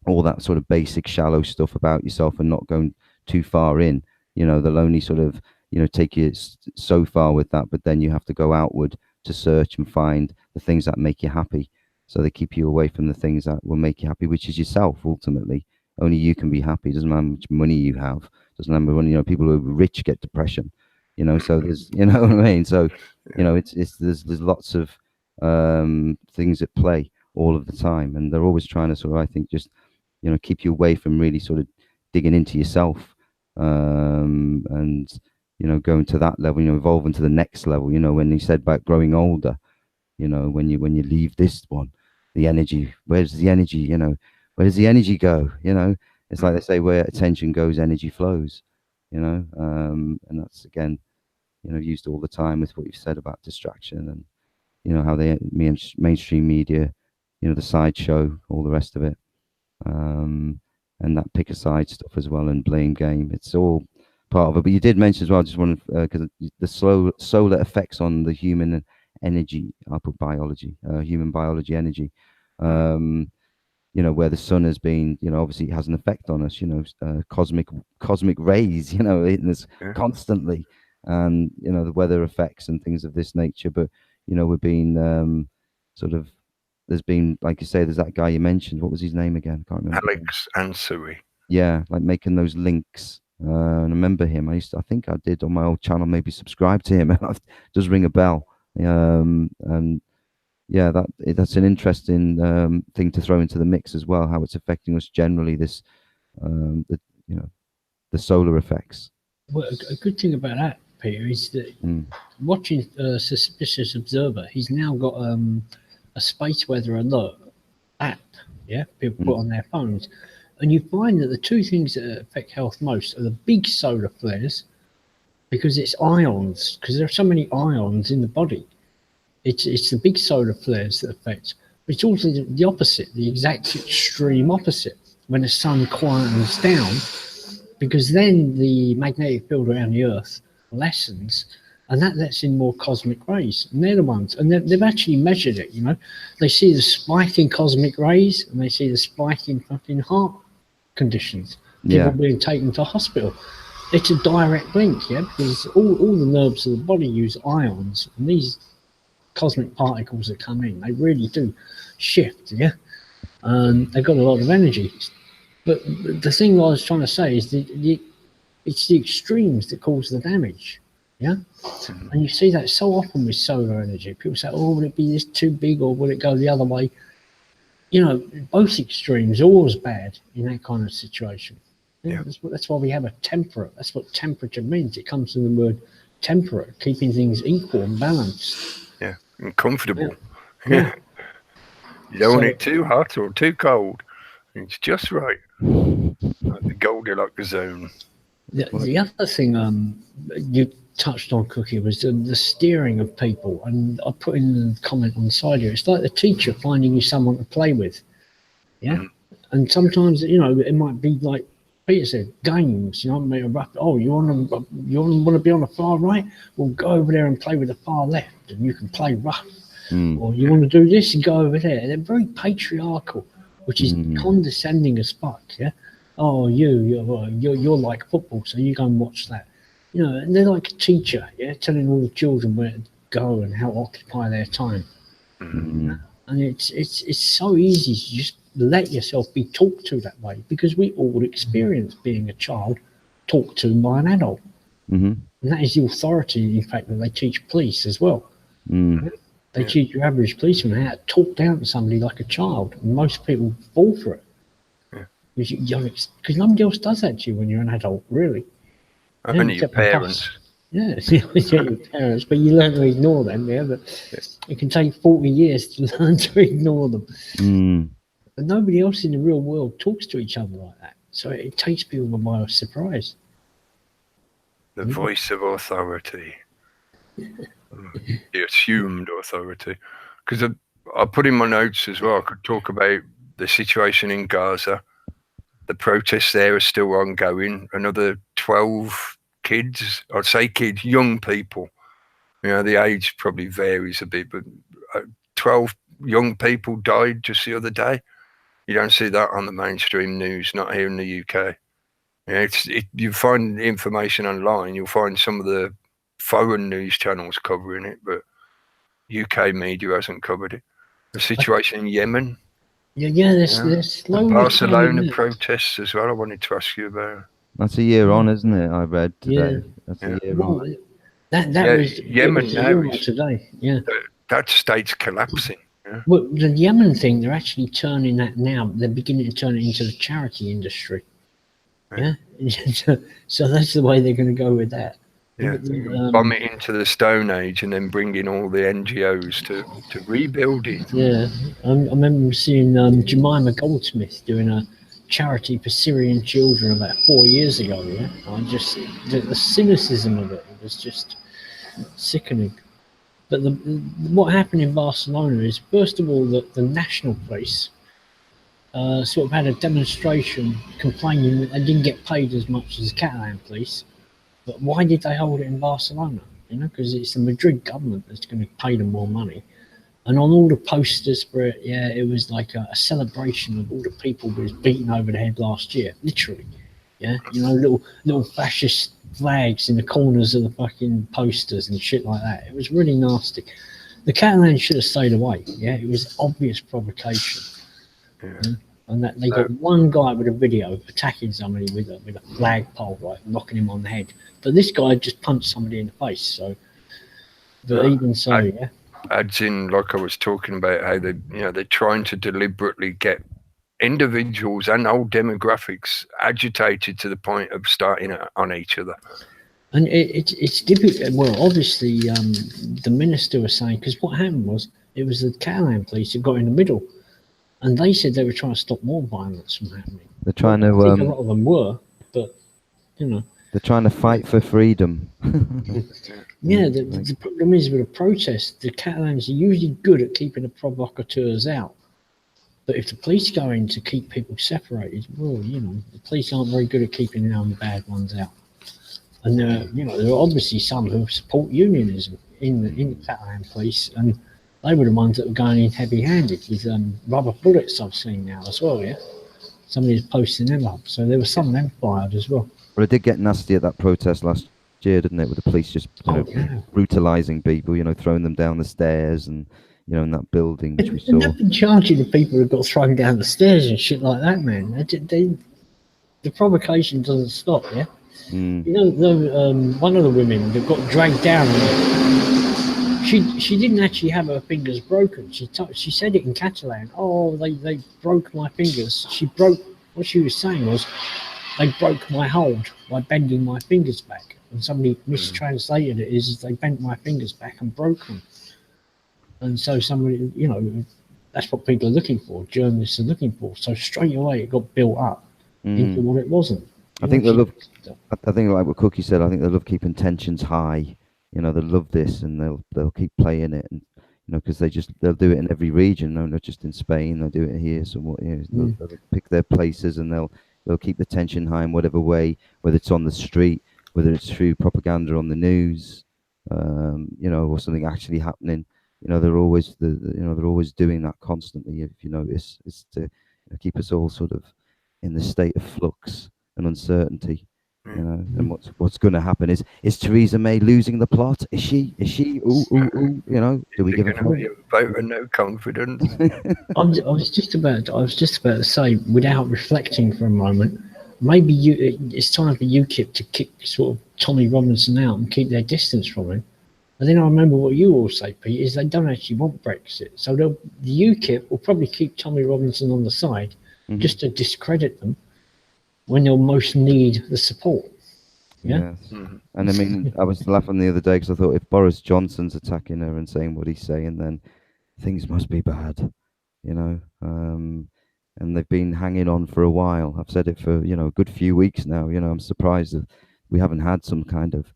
all that sort of basic shallow stuff about yourself and not going too far in. You know, they'll only sort of, you know, take you so far with that, but then you have to go outward to search and find the things that make you happy. So they keep you away from the things that will make you happy, which is yourself ultimately. Only you can be happy. It doesn't matter how much money you have. It doesn't matter when, you know, people who are rich get depression. You know, so there's, you know what I mean. So, you know, it's there's lots of things at play all of the time, and they're always trying to sort of, I think, just, you know, keep you away from really sort of digging into yourself, and, you know, going to that level, you know, evolving to the next level. You know, when he said about growing older, you know, when you leave this one, the energy, where's the energy? You know, where does the energy go? You know, it's like they say, where attention goes, energy flows. You know, and that's again, you know, used all the time with what you've said about distraction and, you know, how they mainstream media, you know, the sideshow, all the rest of it, and that pick a side stuff as well, and blame game. It's all part of it. But you did mention as well, just one, because the solar effects on the human energy, I put biology, human biology energy. You know, where the sun has been, you know, obviously it has an effect on us, you know, cosmic rays, you know, hitting us constantly, and, you know, the weather effects and things of this nature. But, you know, we're being sort of, there's been, like you say, there's that guy you mentioned, what was his name again? I can't remember. Alex Ansari. Yeah, like making those links. And I remember him. I think I did on my old channel, maybe subscribe to him. It does ring a bell. And yeah, that's an interesting thing to throw into the mix as well. How it's affecting us generally. This, the, you know, the solar effects. Well, a good thing about that, Peter, is that watching Suspicious Observer, he's now got a space weather alert app. Yeah, people put on their phones, and you find that the two things that affect health most are the big solar flares, because it's ions, because there are so many ions in the body. It's the big solar flares that affect, but it's also the opposite, the exact extreme opposite, when the sun quietens down, because then the magnetic field around the Earth lessens, and that lets in more cosmic rays, and they're the ones, and they've actually measured it. You know, they see the spike in cosmic rays, and they see the spike in fucking heart conditions. People being taken to hospital. It's a direct link, yeah, because all the nerves of the body use ions, and these cosmic particles that come in, they really do shift, yeah, and they've got a lot of energy. But the thing I was trying to say is it's the extremes that cause the damage, yeah. And you see that so often with solar energy. People say, oh, will it be this too big, or will it go the other way? You know, both extremes are always bad in that kind of situation. Yeah. That's why we have a temperate. That's what temperature means. It comes from the word temperate, keeping things equal and balanced. Yeah, and comfortable. Yeah. You don't want it too hot or too cold. It's just right. Like the Goldilocks zone. The other thing you touched on, Cookie, was the steering of people. And I put in the comment on the side here. It's like the teacher finding you someone to play with. Yeah. And sometimes, you know, it might be like Peter said, games. You know, oh, you want to be on the far right? Well, go over there and play with the far left, and you can play rough. Or you want to do this and go over there. They're very patriarchal, which is condescending as fuck. Yeah. Oh, you're like football, so you go and watch that. You know, and they're like a teacher, yeah, telling all the children where to go and how to occupy their time. And it's so easy to just let yourself be talked to that way, because we all experience being a child talked to by an adult. And that is the authority, in fact, that they teach police as well. Mm. They Yeah. teach your average policeman how to talk down to somebody like a child. And most people fall for it. Yeah. Because nobody else does that to you when you're an adult, really. Yeah, Only your except the boss. parents. Yeah, it's your parents, but you learn to ignore them, yeah. But it can take 40 years to learn to ignore them. Mm. But nobody else in the real world talks to each other like that. So it takes people by surprise. The voice of authority. The assumed authority. Because I put in my notes as well, I could talk about the situation in Gaza. The protests there are still ongoing. Another 12 kids, I'd say kids, young people. You know, the age probably varies a bit, but 12 young people died just the other day. You don't see that on the mainstream news, not here in the UK. Yeah, you find information online, you'll find some of the foreign news channels covering it, but UK media hasn't covered it. The situation in Yemen, They're slowly Barcelona finding out. protests as well. I wanted to ask you about. That's a year on, isn't it? I read today. That's Yeah. a year Well, on. that was Yemen it was now normal is today. Yeah. that state's collapsing. Yeah. Well, the Yemen thing, they're actually turning that now. They're beginning to turn it into the charity industry. Yeah. So that's the way they're going to go with that. Yeah, bomb it into the Stone Age and then bring in all the NGOs to rebuild it. Yeah, I remember seeing Jemima Goldsmith doing a charity for Syrian children about 4 years ago. Yeah, the cynicism of it was just sickening. But what happened in Barcelona is, first of all, the national police sort of had a demonstration complaining that they didn't get paid as much as the Catalan police. But why did they hold it in Barcelona? You know, because it's the Madrid government that's going to pay them more money. And on all the posters for it, it was like a celebration of all the people who was beaten over the head last year, literally. Yeah, you know, little fascist flags in the corners of the fucking posters and shit like that. It was really nasty. The Catalans should have stayed away. Yeah, it was obvious provocation. Yeah. And that they got one guy with a video attacking somebody with a flagpole, like knocking him on the head. But this guy just punched somebody in the face. So, but even so, adds in, like I was talking about, how they're trying to deliberately get individuals and whole demographics agitated to the point of starting on each other. And it's difficult. Well, obviously, the minister was saying, because what happened was it was the Catalan police who got in the middle. And they said they were trying to stop more violence from happening. They're trying to. I think a lot of them were, but you know. They're trying to fight for freedom. The problem is with a protest, the Catalans are usually good at keeping the provocateurs out. But if the police go in to keep people separated, well, you know, the police aren't very good at keeping the bad ones out. And there are obviously some who support unionism in the Catalan police, and they were the ones that were going in heavy-handed with rubber bullets. I've seen now as well. Yeah, somebody's posting them up, so there was some of them fired as well. Well, it did get nasty at that protest last year, didn't it? With the police just brutalising people, throwing them down the stairs, and in that building which we saw. They've been charging the people who got thrown down the stairs and shit like that, man. The provocation doesn't stop. Yeah. Mm. One of the women that got dragged down. She didn't actually have her fingers broken. She said it in Catalan. Oh, they broke my fingers. What she was saying was, they broke my hold by bending my fingers back. And somebody mistranslated it as they bent my fingers back and broke them. And so somebody, that's what people are looking for. Journalists are looking for. So straight away it got built up into what it wasn't. I think like what Cookie said, I think they love keeping tensions high. They love this, and they'll keep playing it, and because they'll do it in every region. No, not just in Spain. They'll do it here. So they'll pick their places, and they'll keep the tension high in whatever way, whether it's on the street, whether it's through propaganda on the news, or something actually happening. They're always they're always doing that constantly. If you notice, it's to keep us all sort of in this state of flux and uncertainty. And what's going to happen is Theresa May losing the plot? Is she? Ooh. Do we give her a vote of no confidence? I was just about to say, without reflecting for a moment, maybe it's time for UKIP to kick sort of Tommy Robinson out and keep their distance from him. And then I remember what you all say, Pete, is they don't actually want Brexit. So the UKIP will probably keep Tommy Robinson on the side just to discredit them when they'll most need the support. Yeah. Yes. And I mean, I was laughing the other day because I thought if Boris Johnson's attacking her and saying what he's saying, then things must be bad, you know. And they've been hanging on for a while. I've said it for, you know, a good few weeks now. You know, I'm surprised that we haven't had some kind of,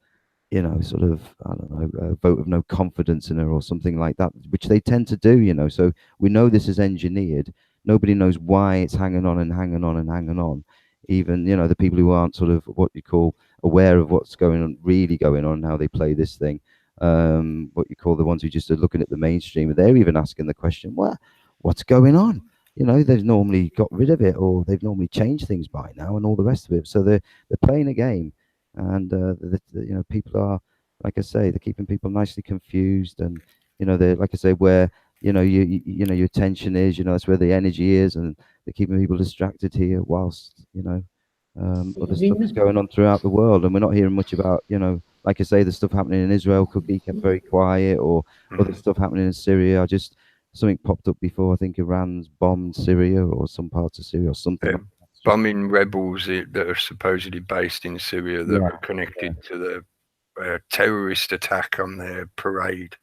you know, sort of, I don't know, a vote of no confidence in her or something like that, which they tend to do, you know. So we know this is engineered. Nobody knows why it's hanging on and hanging on and hanging on. Even, you know, the people who aren't sort of what you call aware of what's going on, really going on, how they play this thing. What you call the ones who just are looking at the mainstream, and they're even asking the question, well, what's going on? You know, they've normally got rid of it, or they've normally changed things by now, and all the rest of it. So they're playing a game, and you know, people are, like I say, they're keeping people nicely confused, and you know, they're, like I say, where you know you know your attention is, you know, that's where the energy is, and they're keeping people distracted here, whilst you know other stuff is going on throughout the world, and we're not hearing much about, you know, like I say, the stuff happening in Israel could be kept very quiet, or other stuff happening in Syria. Something popped up before. I think Iran's bombed Syria or some parts of Syria or something. Yeah. Bombing rebels that are supposedly based in Syria that were connected to the terrorist attack on their parade.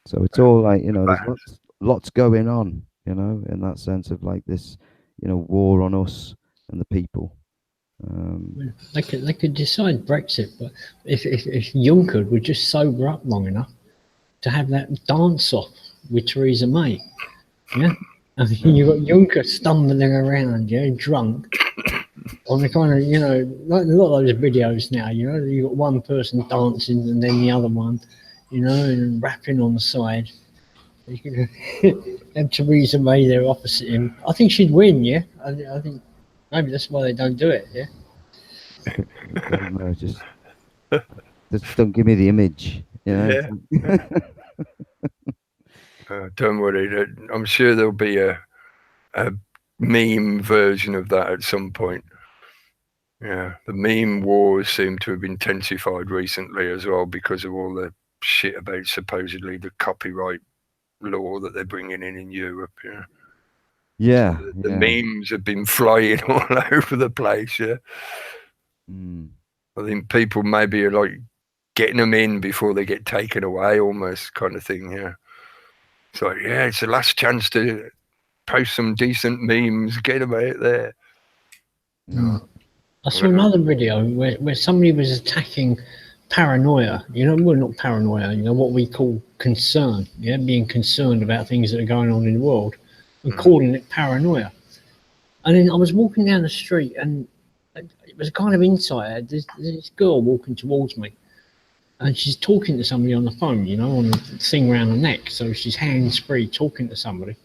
So it's all like, you know, there's lots going on, you know, in that sense of like this, you know, war on us and the people. They could decide Brexit, but if Juncker would just sober up long enough to have that dance off with Theresa May, yeah. I mean, you got Juncker stumbling around, yeah, drunk, on the kind of, you know, like a lot of those videos now, you know, you got one person dancing and then the other one, you know, and rapping on the side. You know, and Theresa May there opposite him. I think she'd win, yeah. I think maybe that's why they don't do it, yeah. I don't know, just don't give me the image, you know. Yeah. Don't worry, I'm sure there'll be a meme version of that at some point. Yeah, the meme wars seem to have intensified recently as well because of all the shit about supposedly the copyright law that they're bringing in Europe. Yeah. Yeah, so the memes have been flying all over the place. Yeah. I think people maybe are like getting them in before they get taken away, almost kind of thing. Yeah. So yeah, it's the last chance to post some decent memes, get them out there. I saw another video where somebody was attacking paranoia, you know, well, not paranoia, you know, what we call concern, yeah, being concerned about things that are going on in the world, and calling it paranoia. And then I was walking down the street, and it was a kind of insight. There's this girl walking towards me, and she's talking to somebody on the phone, you know, on the thing around the neck, so she's hands-free talking to somebody.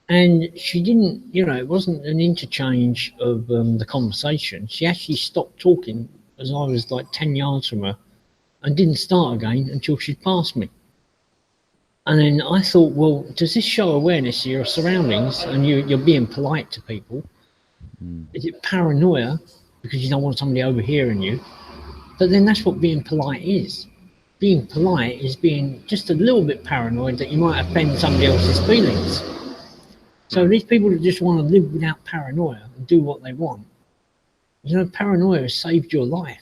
And she didn't, you know, it wasn't an interchange of the conversation. She actually stopped talking as I was like 10 yards from her and didn't start again until she'd passed me. And then I thought, well, does this show awareness of your surroundings and you're being polite to people? Is it paranoia because you don't want somebody overhearing you? But then that's what being polite is. Being polite is being just a little bit paranoid that you might offend somebody else's feelings. So these people that just want to live without paranoia and do what they want, you know, paranoia has saved your life.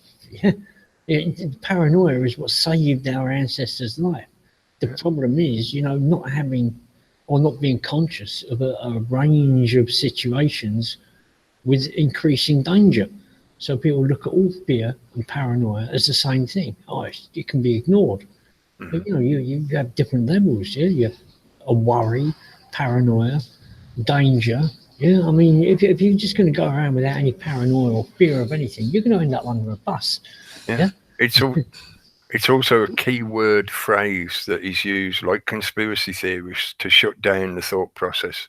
Paranoia is what saved our ancestors' life. The problem is, you know, not having or not being conscious of a range of situations with increasing danger. So people look at all fear and paranoia as the same thing. Oh, it can be ignored. But, you know, you have different levels, yeah? You have a worry, paranoia, danger. Yeah, I mean, if you're just going to go around without any paranoia or fear of anything, you're going to end up under a bus. Yeah. It's also a keyword phrase that is used, like conspiracy theorists, to shut down the thought process.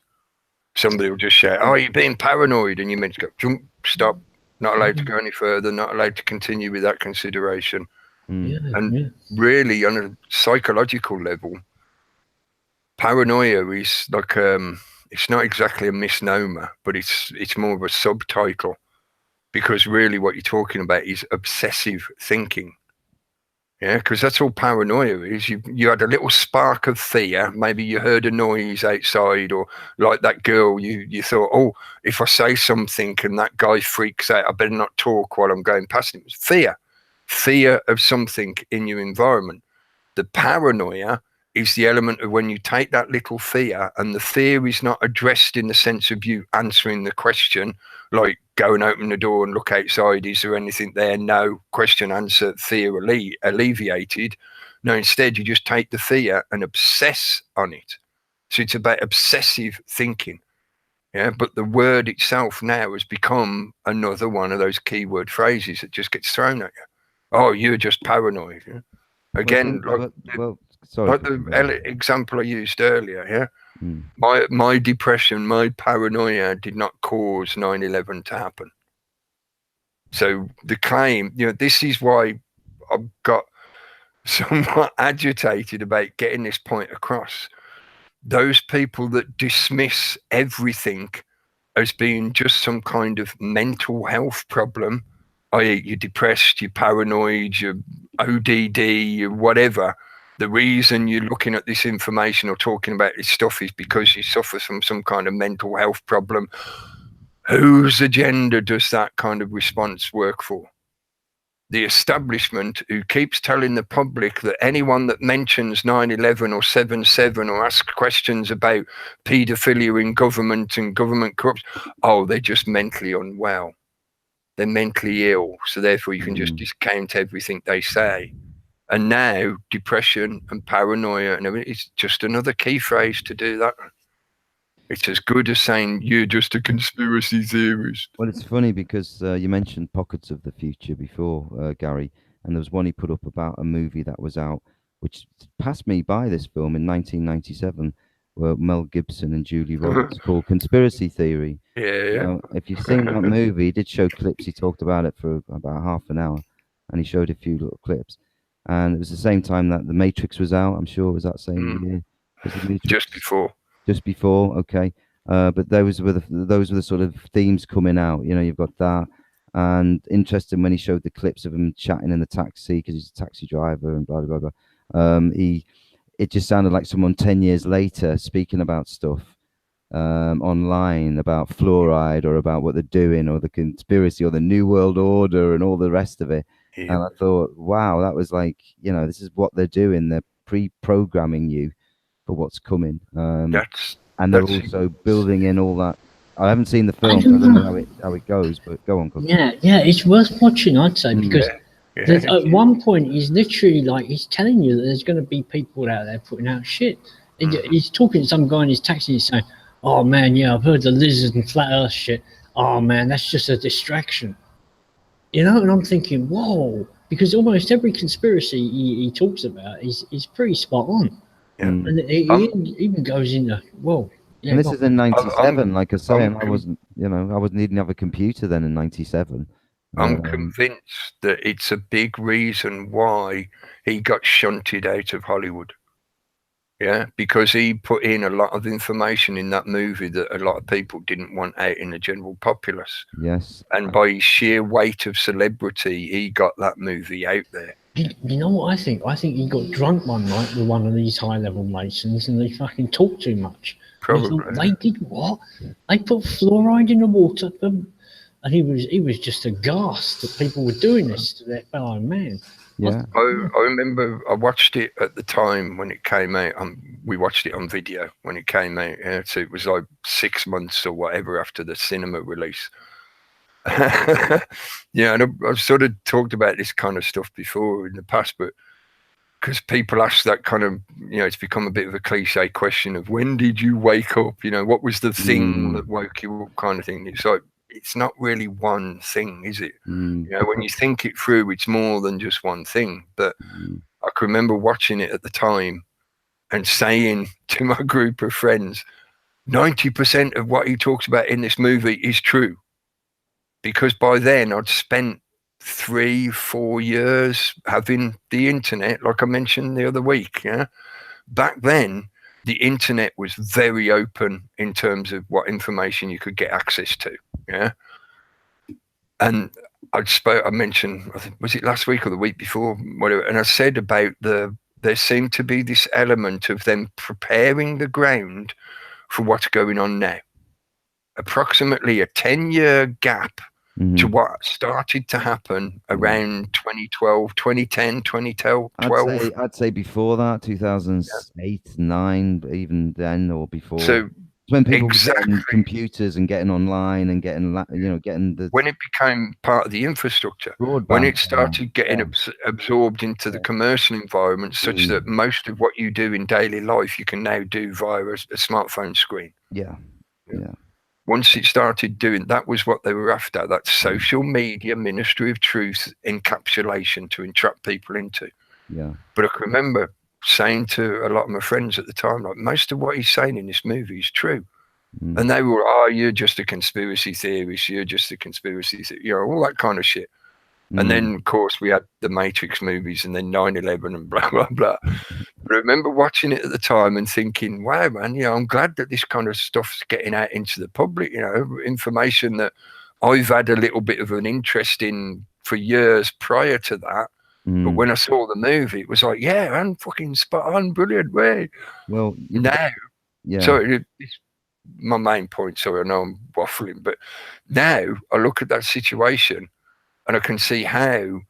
Somebody will just shout, "Oh, you're being paranoid," and you're meant to go, "Jump, stop, not allowed to go any further, not allowed to continue with that consideration." Really, on a psychological level, paranoia is like it's not exactly a misnomer, but it's more of a subtitle because really what you're talking about is obsessive thinking. Yeah, because that's all paranoia is. You had a little spark of fear. Maybe you heard a noise outside, or like that girl, you thought, oh, if I say something and that guy freaks out, I better not talk while I'm going past him. It's fear of something in your environment. The paranoia is the element of when you take that little fear, and the fear is not addressed in the sense of you answering the question, like go and open the door and look outside, is there anything there? No. Question, answer, fear alleviated. No, instead you just take the fear and obsess on it. So it's about obsessive thinking. Yeah, but the word itself now has become another one of those keyword phrases that just gets thrown at you. Oh, you're just paranoid. Yeah? Again, sorry. like the example I used earlier, yeah. Mm. My depression, my paranoia did not cause 9/11 to happen. So the claim, this is why I've got somewhat agitated about getting this point across. Those people that dismiss everything as being just some kind of mental health problem, i.e. you're depressed, you're paranoid, you're ODD, you're whatever, the reason you're looking at this information or talking about this stuff is because you suffer from some kind of mental health problem. Whose agenda does that kind of response work for? The establishment, who keeps telling the public that anyone that mentions 9/11 or 7/7 or asks questions about paedophilia in government and government corruption, oh, they're just mentally unwell. They're mentally ill. So therefore you can just discount everything they say. And now depression and paranoia and everything, it's just another key phrase to do that. It's as good as saying you're just a conspiracy theorist. Well, it's funny because you mentioned pockets of the future before, Gary, and there was one he put up about a movie that was out, which passed me by, this film in 1997, where Mel Gibson and Julie Roberts, called Conspiracy Theory. Yeah. If you've seen that movie, he did show clips. He talked about it for about half an hour, and he showed a few little clips. And it was the same time that The Matrix was out. I'm sure it was that same year. Was it Just before. Just before, okay. But those were the sort of themes coming out. You've got that, and interesting when he showed the clips of him chatting in the taxi because he's a taxi driver and blah blah blah. It just sounded like someone 10 years later speaking about stuff online about fluoride or about what they're doing or the conspiracy or the New World Order and all the rest of it. Yeah. And I thought, wow, that was like, this is what they're doing. They're pre-programming you for what's coming. And they're also building in all that. I haven't seen the film, so I don't know how it goes, but go on. Yeah, it's worth watching, I'd say, because at one point he's literally like, he's telling you that there's going to be people out there putting out shit. He's talking to some guy in his taxi and he's saying, oh man, yeah, I've heard the lizard and flat earth shit. Oh man, that's just a distraction. And I'm thinking, whoa, because almost every conspiracy he talks about is pretty spot on. Yeah. And he even goes into, whoa. Yeah, and this is in 97, like I say, and I wasn't even have a computer then in 97. I'm convinced that it's a big reason why he got shunted out of Hollywood. Yeah, because he put in a lot of information in that movie that a lot of people didn't want out in the general populace. Yes. And by his sheer weight of celebrity, he got that movie out there. You know what I think? I think he got drunk one night with one of these high-level Masons and they fucking talked too much. Probably. They did what? They put fluoride in the water, and he was just aghast that people were doing this to their fellow man. Yeah. I remember I watched it at the time when it came out. We watched it on video when it came out. Yeah, so it was like 6 months or whatever after the cinema release. Yeah, and I've sort of talked about this kind of stuff before in the past, but because people ask that kind of, it's become a bit of a cliche question of when did you wake up? What was the thing that woke you up, kind of thing. It's like, it's not really one thing, is it? When you think it through, it's more than just one thing. But I can remember watching it at the time and saying to my group of friends, 90% of what he talks about in this movie is true. Because by then I'd spent 3-4 years having the internet, like I mentioned the other week. Yeah, back then the internet was very open in terms of what information you could get access to. Yeah, And I mentioned, I think, was it last week or the week before, whatever, and I said about there seemed to be this element of them preparing the ground for what's going on now. Approximately a 10-year gap to what started to happen around 2012, 2010, 2012. I'd say before that, 2008, 9, even then or before. So when people were getting computers and getting online and getting the when it became part of the infrastructure, broadband, when it started getting absorbed into the commercial environment, such that most of what you do in daily life you can now do via a smartphone screen. Yeah. Once it started doing that, was what they were after, that social media ministry of truth encapsulation to entrap people into. Yeah. But I can remember saying to a lot of my friends at the time, like, most of what he's saying in this movie is true. And they were, oh, you're just a conspiracy theorist, you're just a conspiracy theorist, all that kind of shit. And then, of course, we had the Matrix movies and then 9/11 and blah, blah, blah. But I remember watching it at the time and thinking, wow, man, I'm glad that this kind of stuff's getting out into the public, information that I've had a little bit of an interest in for years prior to that. But when I saw the movie, it was like, yeah, man, fucking spot on, brilliant way. Well, now, sorry, it's my main point, sorry, I know I'm waffling, but now I look at that situation and I can see how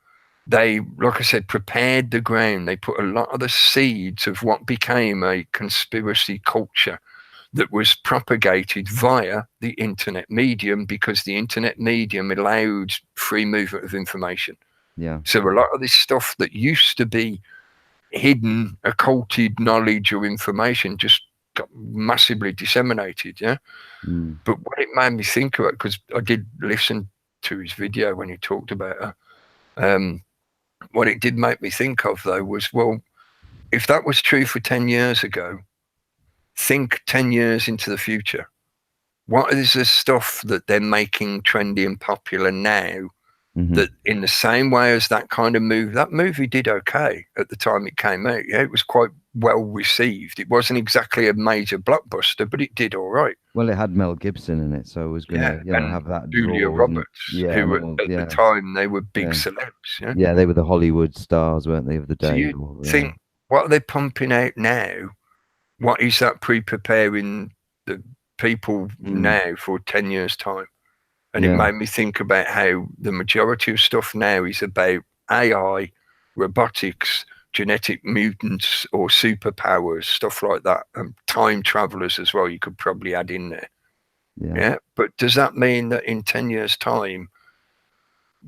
they, like I said, prepared the ground. They put a lot of the seeds of what became a conspiracy culture that was propagated via the internet medium, because the internet medium allowed free movement of information. Yeah. So a lot of this stuff that used to be hidden, occulted knowledge or information just got massively disseminated. Yeah. But what it made me think about, because I did listen to his video when he talked about it, what it did make me think of, though, was, well, if that was true for 10 years ago, think 10 years into the future. What is the stuff that they're making trendy and popular now that, in the same way as that kind of movie, that movie did okay at the time it came out. Yeah, it was quite well received. It wasn't exactly a major blockbuster, but it did all right. Well, it had Mel Gibson in it, so it was going to have that Julia draw. Roberts, who at the time, they were big celebs. Yeah, they were the Hollywood stars, weren't they, of the day? So you think, what are they pumping out now? What is that preparing the people now for 10 years' time? And it made me think about how the majority of stuff now is about AI, robotics, genetic mutants or superpowers, stuff like that, and time travelers as well. You could probably add in there. Yeah. But does that mean that in 10 years' time,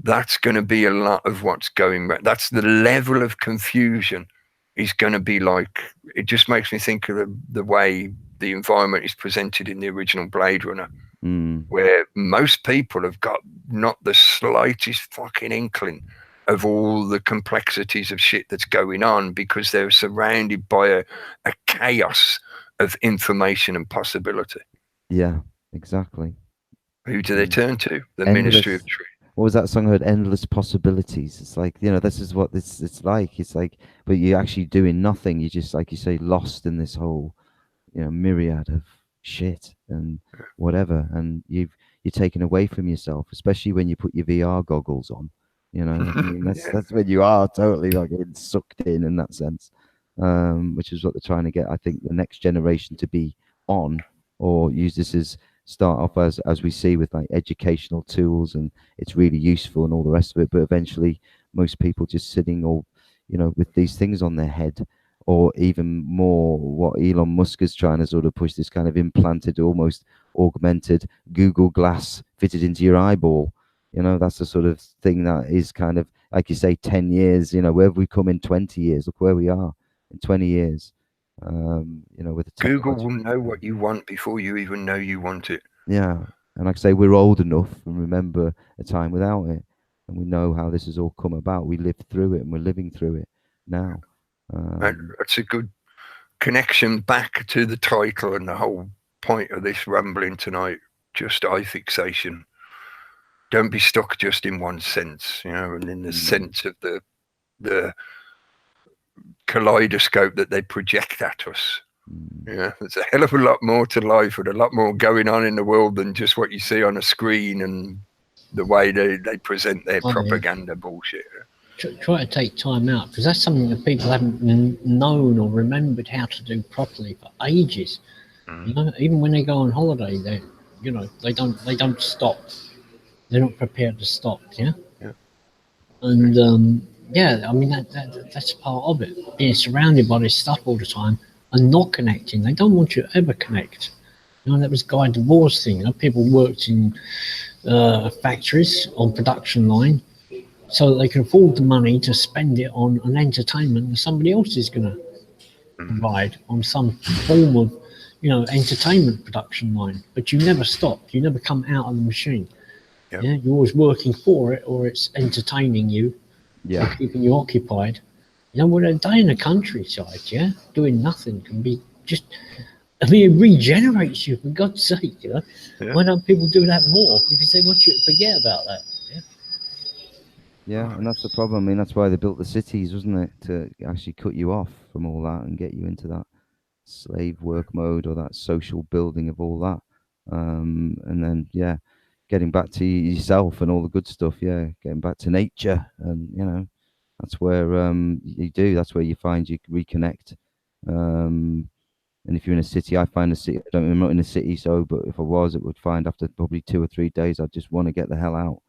that's going to be a lot of what's going back? That's the level of confusion is going to be like, it just makes me think of the way the environment is presented in the original Blade Runner, where most people have got not the slightest fucking inkling of all the complexities of shit that's going on, because they're surrounded by a chaos of information and possibility. Yeah, exactly. Who do they turn to? The Ministry of Truth. What was that song I heard? Endless possibilities. It's like, this is what it's like. It's like, but you're actually doing nothing. You're just, like you say, lost in this whole, myriad of shit and whatever. And you're taken away from yourself, especially when you put your VR goggles on. I mean, that's when you are totally like sucked in that sense, which is what they're trying to get, I think, the next generation to be on, or use this as start off as we see with like educational tools, and it's really useful and all the rest of it. But eventually, most people just sitting or with these things on their head, or even more, what Elon Musk is trying to sort of push, this kind of implanted, almost augmented Google Glass fitted into your eyeball. That's the sort of thing that is kind of, like you say, 10 years, where have we come in 20 years? Look where we are in 20 years. With the Google will know what you want before you even know you want it. Yeah. And like I say, we're old enough and remember a time without it. And we know how this has all come about. We lived through it and we're living through it now. That's a good connection back to the title and the whole point of this rambling tonight. Just eye fixation. Don't be stuck just in one sense, and in the sense of the kaleidoscope that they project at us. There's a hell of a lot more to life and a lot more going on in the world than just what you see on a screen and the way they present their Oh, yeah. propaganda bullshit. Try to take time out, because that's something that people haven't known or remembered how to do properly for ages. You know, even when they go on holiday, they don't stop. They're not prepared to stop. Yeah. Yeah. And I mean that's part of it. Being surrounded by this stuff all the time and not connecting. They don't want you to ever connect. You know, that was Guy Debord's thing. You know, people worked in factories on production line so that they can afford the money to spend it on an entertainment that somebody else is going to provide on some form of, entertainment production line. But you never stop. You never come out of the machine. Yep. Yeah, you're always working for it, or it's entertaining you, Yeah. keeping you occupied. You know, a day in the countryside, yeah, doing nothing can be just. I mean, it regenerates you, for God's sake, you know. Yeah. Why don't people do that more? Because they want you to forget about that. Yeah. Yeah, and that's the problem. I mean, that's why they built the cities, wasn't it? To actually cut you off from all that and get you into that slave work mode or that social building of all that. And then, yeah, getting back to yourself and all the good stuff. Yeah, getting back to nature, and that's where that's where you find you reconnect. And if you're in a city, I find a city. I'm not in a city, but if I was, it would find after probably 2 or 3 days, I'd just want to get the hell out.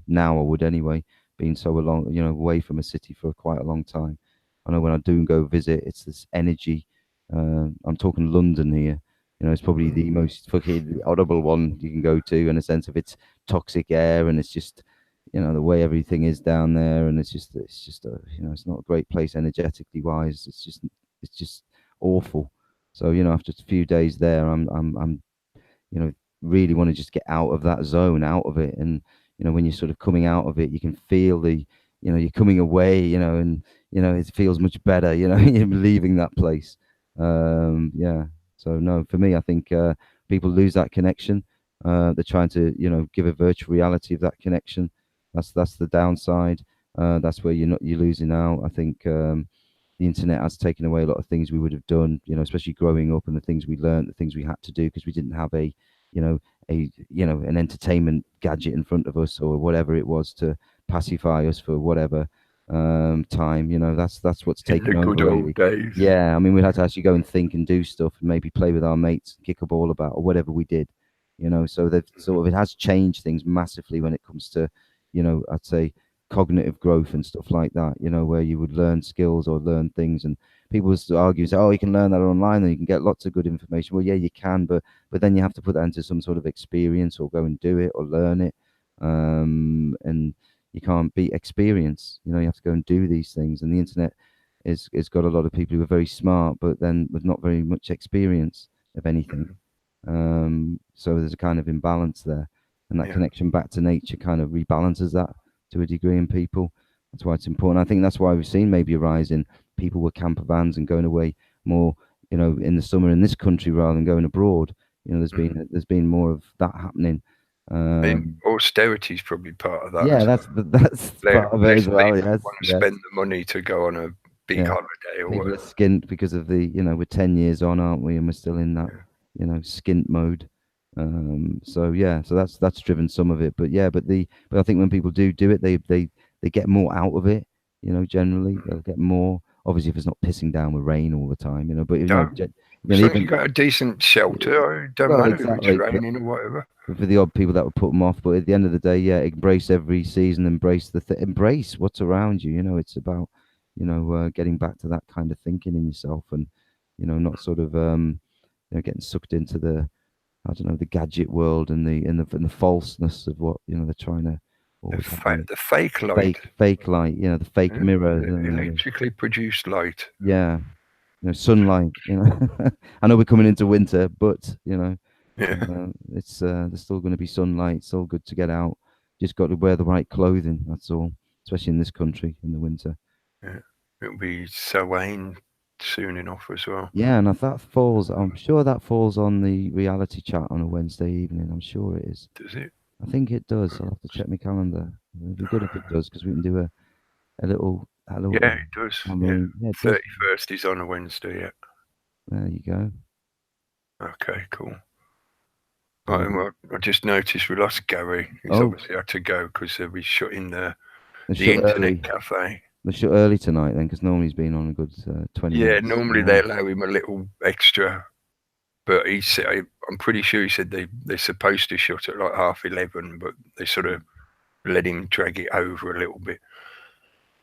Now I would anyway, being so long, away from a city for quite a long time. I know when I do go visit, it's this energy. I'm talking London here. It's probably the most fucking audible one you can go to in a sense of its toxic air, and it's just, the way everything is down there, and it's just it's not a great place energetically wise. It's just awful. So after a few days there, I'm really want to just get out of that zone, out of it. And when you're sort of coming out of it, you can feel you're coming away, and it feels much better, you're leaving that place. Yeah. So no, for me, I think people lose that connection. They're trying to give a virtual reality of that connection. That's the downside. That's where you're losing out. I think the internet has taken away a lot of things we would have done, especially growing up, and the things we learned, the things we had to do because we didn't have an entertainment gadget in front of us or whatever it was to pacify us for whatever time. That's what's taken in the over. good old days. Yeah, I mean, we had to actually go and think and do stuff and maybe play with our mates, kick a ball about, or whatever we did. So that sort of it has changed things massively when it comes to, I'd say cognitive growth and stuff like that, where you would learn skills or learn things, and people would argue and say, oh, you can learn that online and you can get lots of good information. Well, yeah, you can, but then you have to put that into some sort of experience or go and do it or learn it. And you can't beat experience. You have to go and do these things, and the internet is got a lot of people who are very smart but then with not very much experience of anything. So there's a kind of imbalance there, and that connection back to nature kind of rebalances that to a degree in people. That's why it's important. I think that's why we've seen maybe a rise in people with camper vans and going away more, in the summer in this country rather than going abroad. There's been more of that happening. Austerity is probably part of that. Yeah, that's part of it as well. Yes, want to spend the money to go on a big holiday or people whatever. are skint because of the, we're 10 years on, aren't we? And we're still in that, skint mode. So that's driven some of it. But I think when people do it, they get more out of it. Generally they'll get more. Obviously, if it's not pissing down with rain all the time, but as long as you got a decent shelter, it don't matter if it's raining or whatever. For the odd people that would put them off, but at the end of the day, embrace every season, embrace embrace what's around you. It's about getting back to that kind of thinking in yourself, and not sort of getting sucked into the, I don't know, the gadget world and the falseness of what they're trying to. The fake light. Fake light. The fake mirror. Electrically produced light. Yeah. Sunlight. I know we're coming into winter, but it's there's still going to be sunlight. It's all good to get out. Just got to wear the right clothing. That's all. Especially in this country in the winter. Yeah, it'll be Samhain soon enough as well. Yeah, and if that falls, I'm sure that falls on the reality chat on a Wednesday evening. I'm sure it is. Does it? I think it does. I'll have to check my calendar. It'd be good if it does, because we can do a little. Yeah, it does. Yeah, 31st is on a Wednesday. Yeah. There you go. Okay, cool. I just noticed we lost Gary. He's Oh. obviously had to go because we shut in They the shut internet early. cafe. They shut early tonight then, because normally he's been on a good 20 Yeah, minutes. normally they allow him a little extra, but he said, I'm pretty sure he said they're supposed to shut at like 11:30, but they sort of let him drag it over a little bit.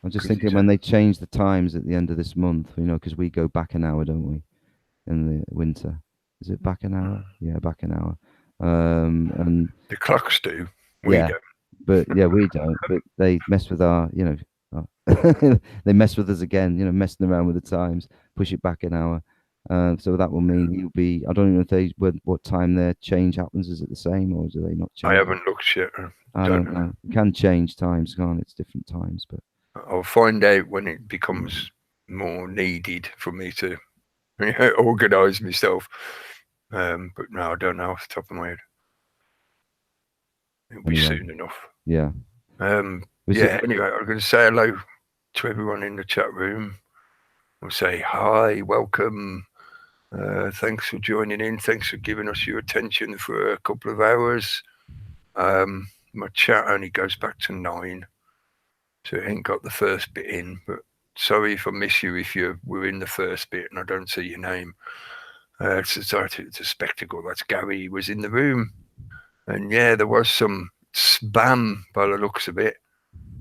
I'm just 'Cause thinking he's when they change the times at the end of this month, you know, because we go back an hour, don't we? In the winter, is it back an hour? Yeah, back an hour. And the clocks do. We yeah, don't. but yeah, we don't. But they mess with our, you know, they mess with us again. You know, messing around with the times, push it back an hour. So that will mean he'll be. I don't even know if they what time their change happens. Is it the same or do they not change? I haven't looked yet. I don't know. You can change times, can't it? It's different times, but I'll find out when it becomes more needed for me to organise myself. But no, I don't know off the top of my head. It'll be Anyway. soon enough. yeah. Anyway, I'm going to say hello to everyone in the chat room. We'll say hi, welcome. Thanks for joining in. Thanks for giving us your attention for a couple of hours. My chat only goes back to 9, so I ain't got the first bit in, but sorry if I miss you if you were in the first bit and I don't see your name. It's a spectacle. That's Gary was in the room. And yeah, there was some spam by the looks of it.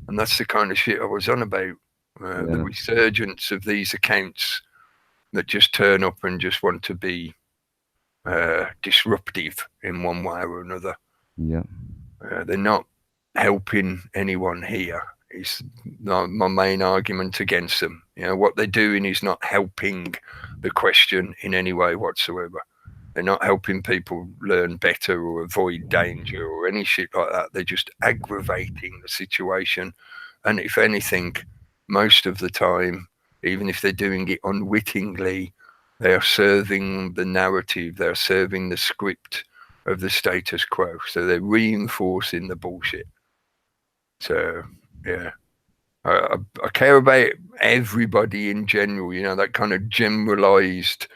And that's the kind of shit I was on about. The resurgence of these accounts that just turn up and just want to be disruptive in one way or another. Yeah. They're not helping anyone here. It's my main argument against them. You know, what they're doing is not helping the question in any way whatsoever. They're not helping people learn better or avoid danger or any shit like that. They're just aggravating the situation. And if anything, most of the time, even if they're doing it unwittingly, they are serving the narrative, they're serving the script of the status quo. So they're reinforcing the bullshit. So, yeah. I care about everybody in general, you know, that kind of generalized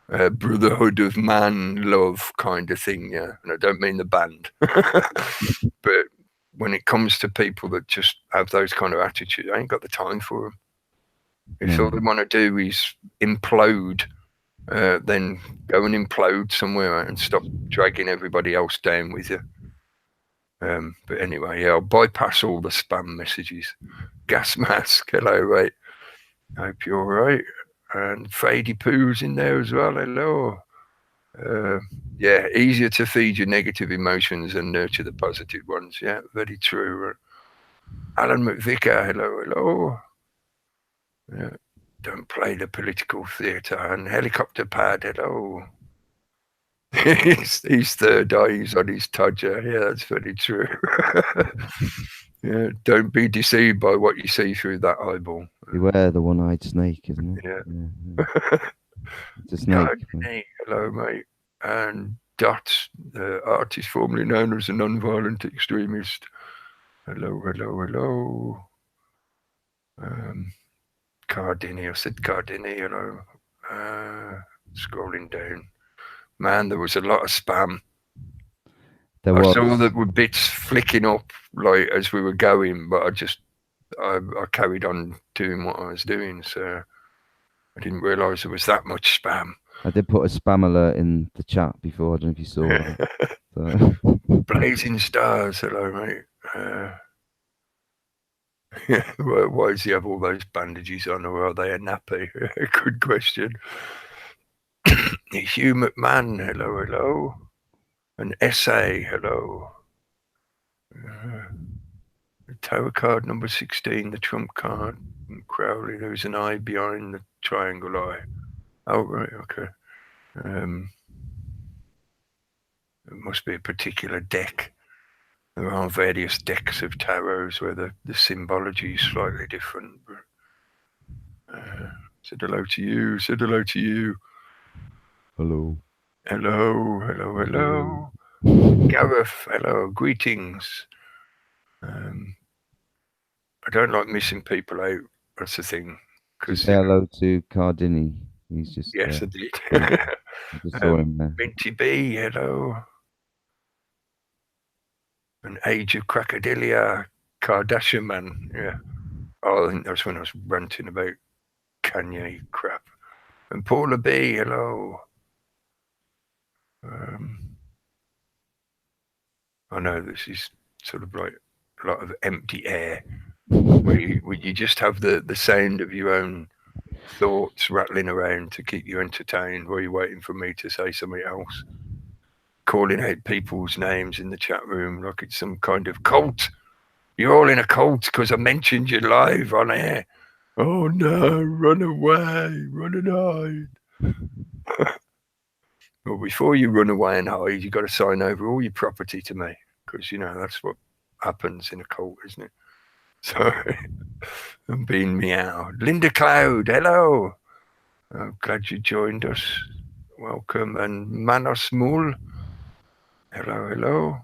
brotherhood of man love kind of thing, yeah. And I don't mean the band. But when it comes to people that just have those kind of attitudes, I ain't got the time for them. If all they want to do is implode, then go and implode somewhere and stop dragging everybody else down with you. But anyway, yeah, I'll bypass all the spam messages. Gas mask, hello, mate. Hope you're all right. And Fady Poo's in there as well, hello. Yeah, easier to feed your negative emotions and nurture the positive ones. Yeah, very true. Alan McVicker, hello. Yeah, don't play the political theatre. And Helicopter Pad, hello. He's third eye, he's on his todger. Yeah, that's very true. Yeah, don't be deceived by what you see through that eyeball. Beware the one-eyed snake, isn't it? Yeah. It's a snake. Hello, mate. And Dot, the artist formerly known as a non-violent extremist. Hello. Cardini, I said Cardini, hello. Scrolling down. Man, there was a lot of spam. I saw that with bits flicking up like as we were going, but I carried on doing what I was doing, so I didn't realise there was that much spam. I did put a spam alert in the chat before. I don't know if you saw that. So. Blazing stars, hello, mate. Why does he have all those bandages on, or are they a nappy? Good question. Hugh McMahon, hello. An essay, hello. Tarot card number 16, the trump card. Crowley, there's an eye behind the triangle eye. Oh, right, okay. It must be a particular deck. There are various decks of tarots where the symbology is slightly different. But, said hello to you. Hello. Gareth, hello. Greetings. I don't like missing people out. That's the thing. Say hello to Cardini. He's just yes, I did. I just saw him there. Minty B, hello. An Age of Crocodilia, Kardashian Man. Yeah. Oh, I think that's when I was ranting about Kanye crap. And Paula B, hello. I know this is sort of like a lot of empty air where you just have the sound of your own thoughts rattling around to keep you entertained while you're waiting for me to say something else. Calling out people's names in the chat room like it's some kind of cult. You're all in a cult because I mentioned you live on air. Oh no, run away, run and hide. Well, before you run away and hide, you've got to sign over all your property to me because, you know, that's what happens in a cult, isn't it? So, I'm being meowed. Linda Cloud, hello. I'm glad you joined us. Welcome. And Manos Mul, hello, hello.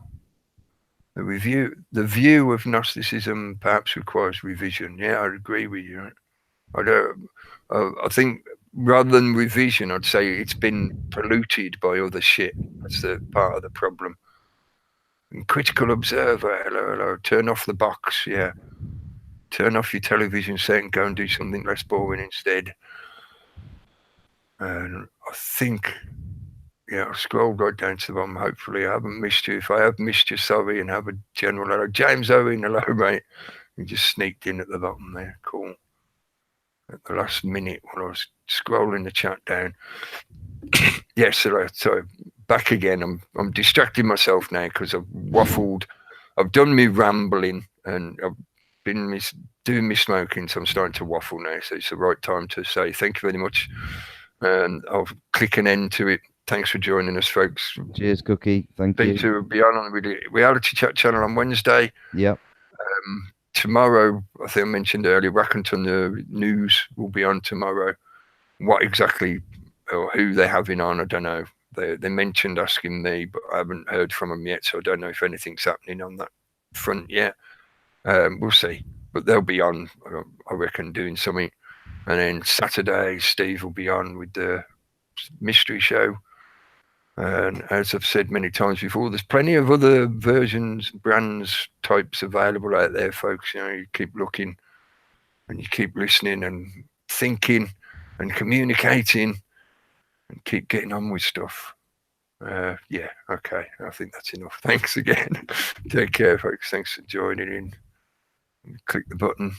The view of Gnosticism perhaps requires revision. Yeah, I agree with you. I think rather than revision, I'd say it's been polluted by other shit. That's the part of the problem. And Critical Observer, hello, hello. Turn off the box, yeah. Turn off your television set and go and do something less boring instead. And I think, yeah, I'll scroll right down to the bottom. Hopefully I haven't missed you. If I have missed you, sorry, and have a general hello. James Owen, hello, mate. You just sneaked in at the bottom there. Cool. At the last minute when I was scrolling the chat down. Yes, so back again. I'm distracting myself now because I've waffled. I've done me rambling and I've been doing me smoking, so I'm starting to waffle now. So it's the right time to say thank you very much. And I'll click an end to it. Thanks for joining us, folks. Cheers, Cookie. Thank you. Peter will be on the Reality Chat channel on Wednesday. Yep. Tomorrow, I think I mentioned earlier, Raconton the News will be on tomorrow. What exactly or who they're having on, I don't know. They mentioned asking me, but I haven't heard from them yet, so I don't know if anything's happening on that front yet. We'll see. But they'll be on, I reckon, doing something. And then Saturday, Steve will be on with the mystery show. And as I've said many times before, there's plenty of other versions, brands, types available out there, folks. You know, you keep looking and you keep listening and thinking and communicating and keep getting on with stuff. Yeah, okay. I think that's enough. Thanks again. Take care, folks. Thanks for joining in. Click the button.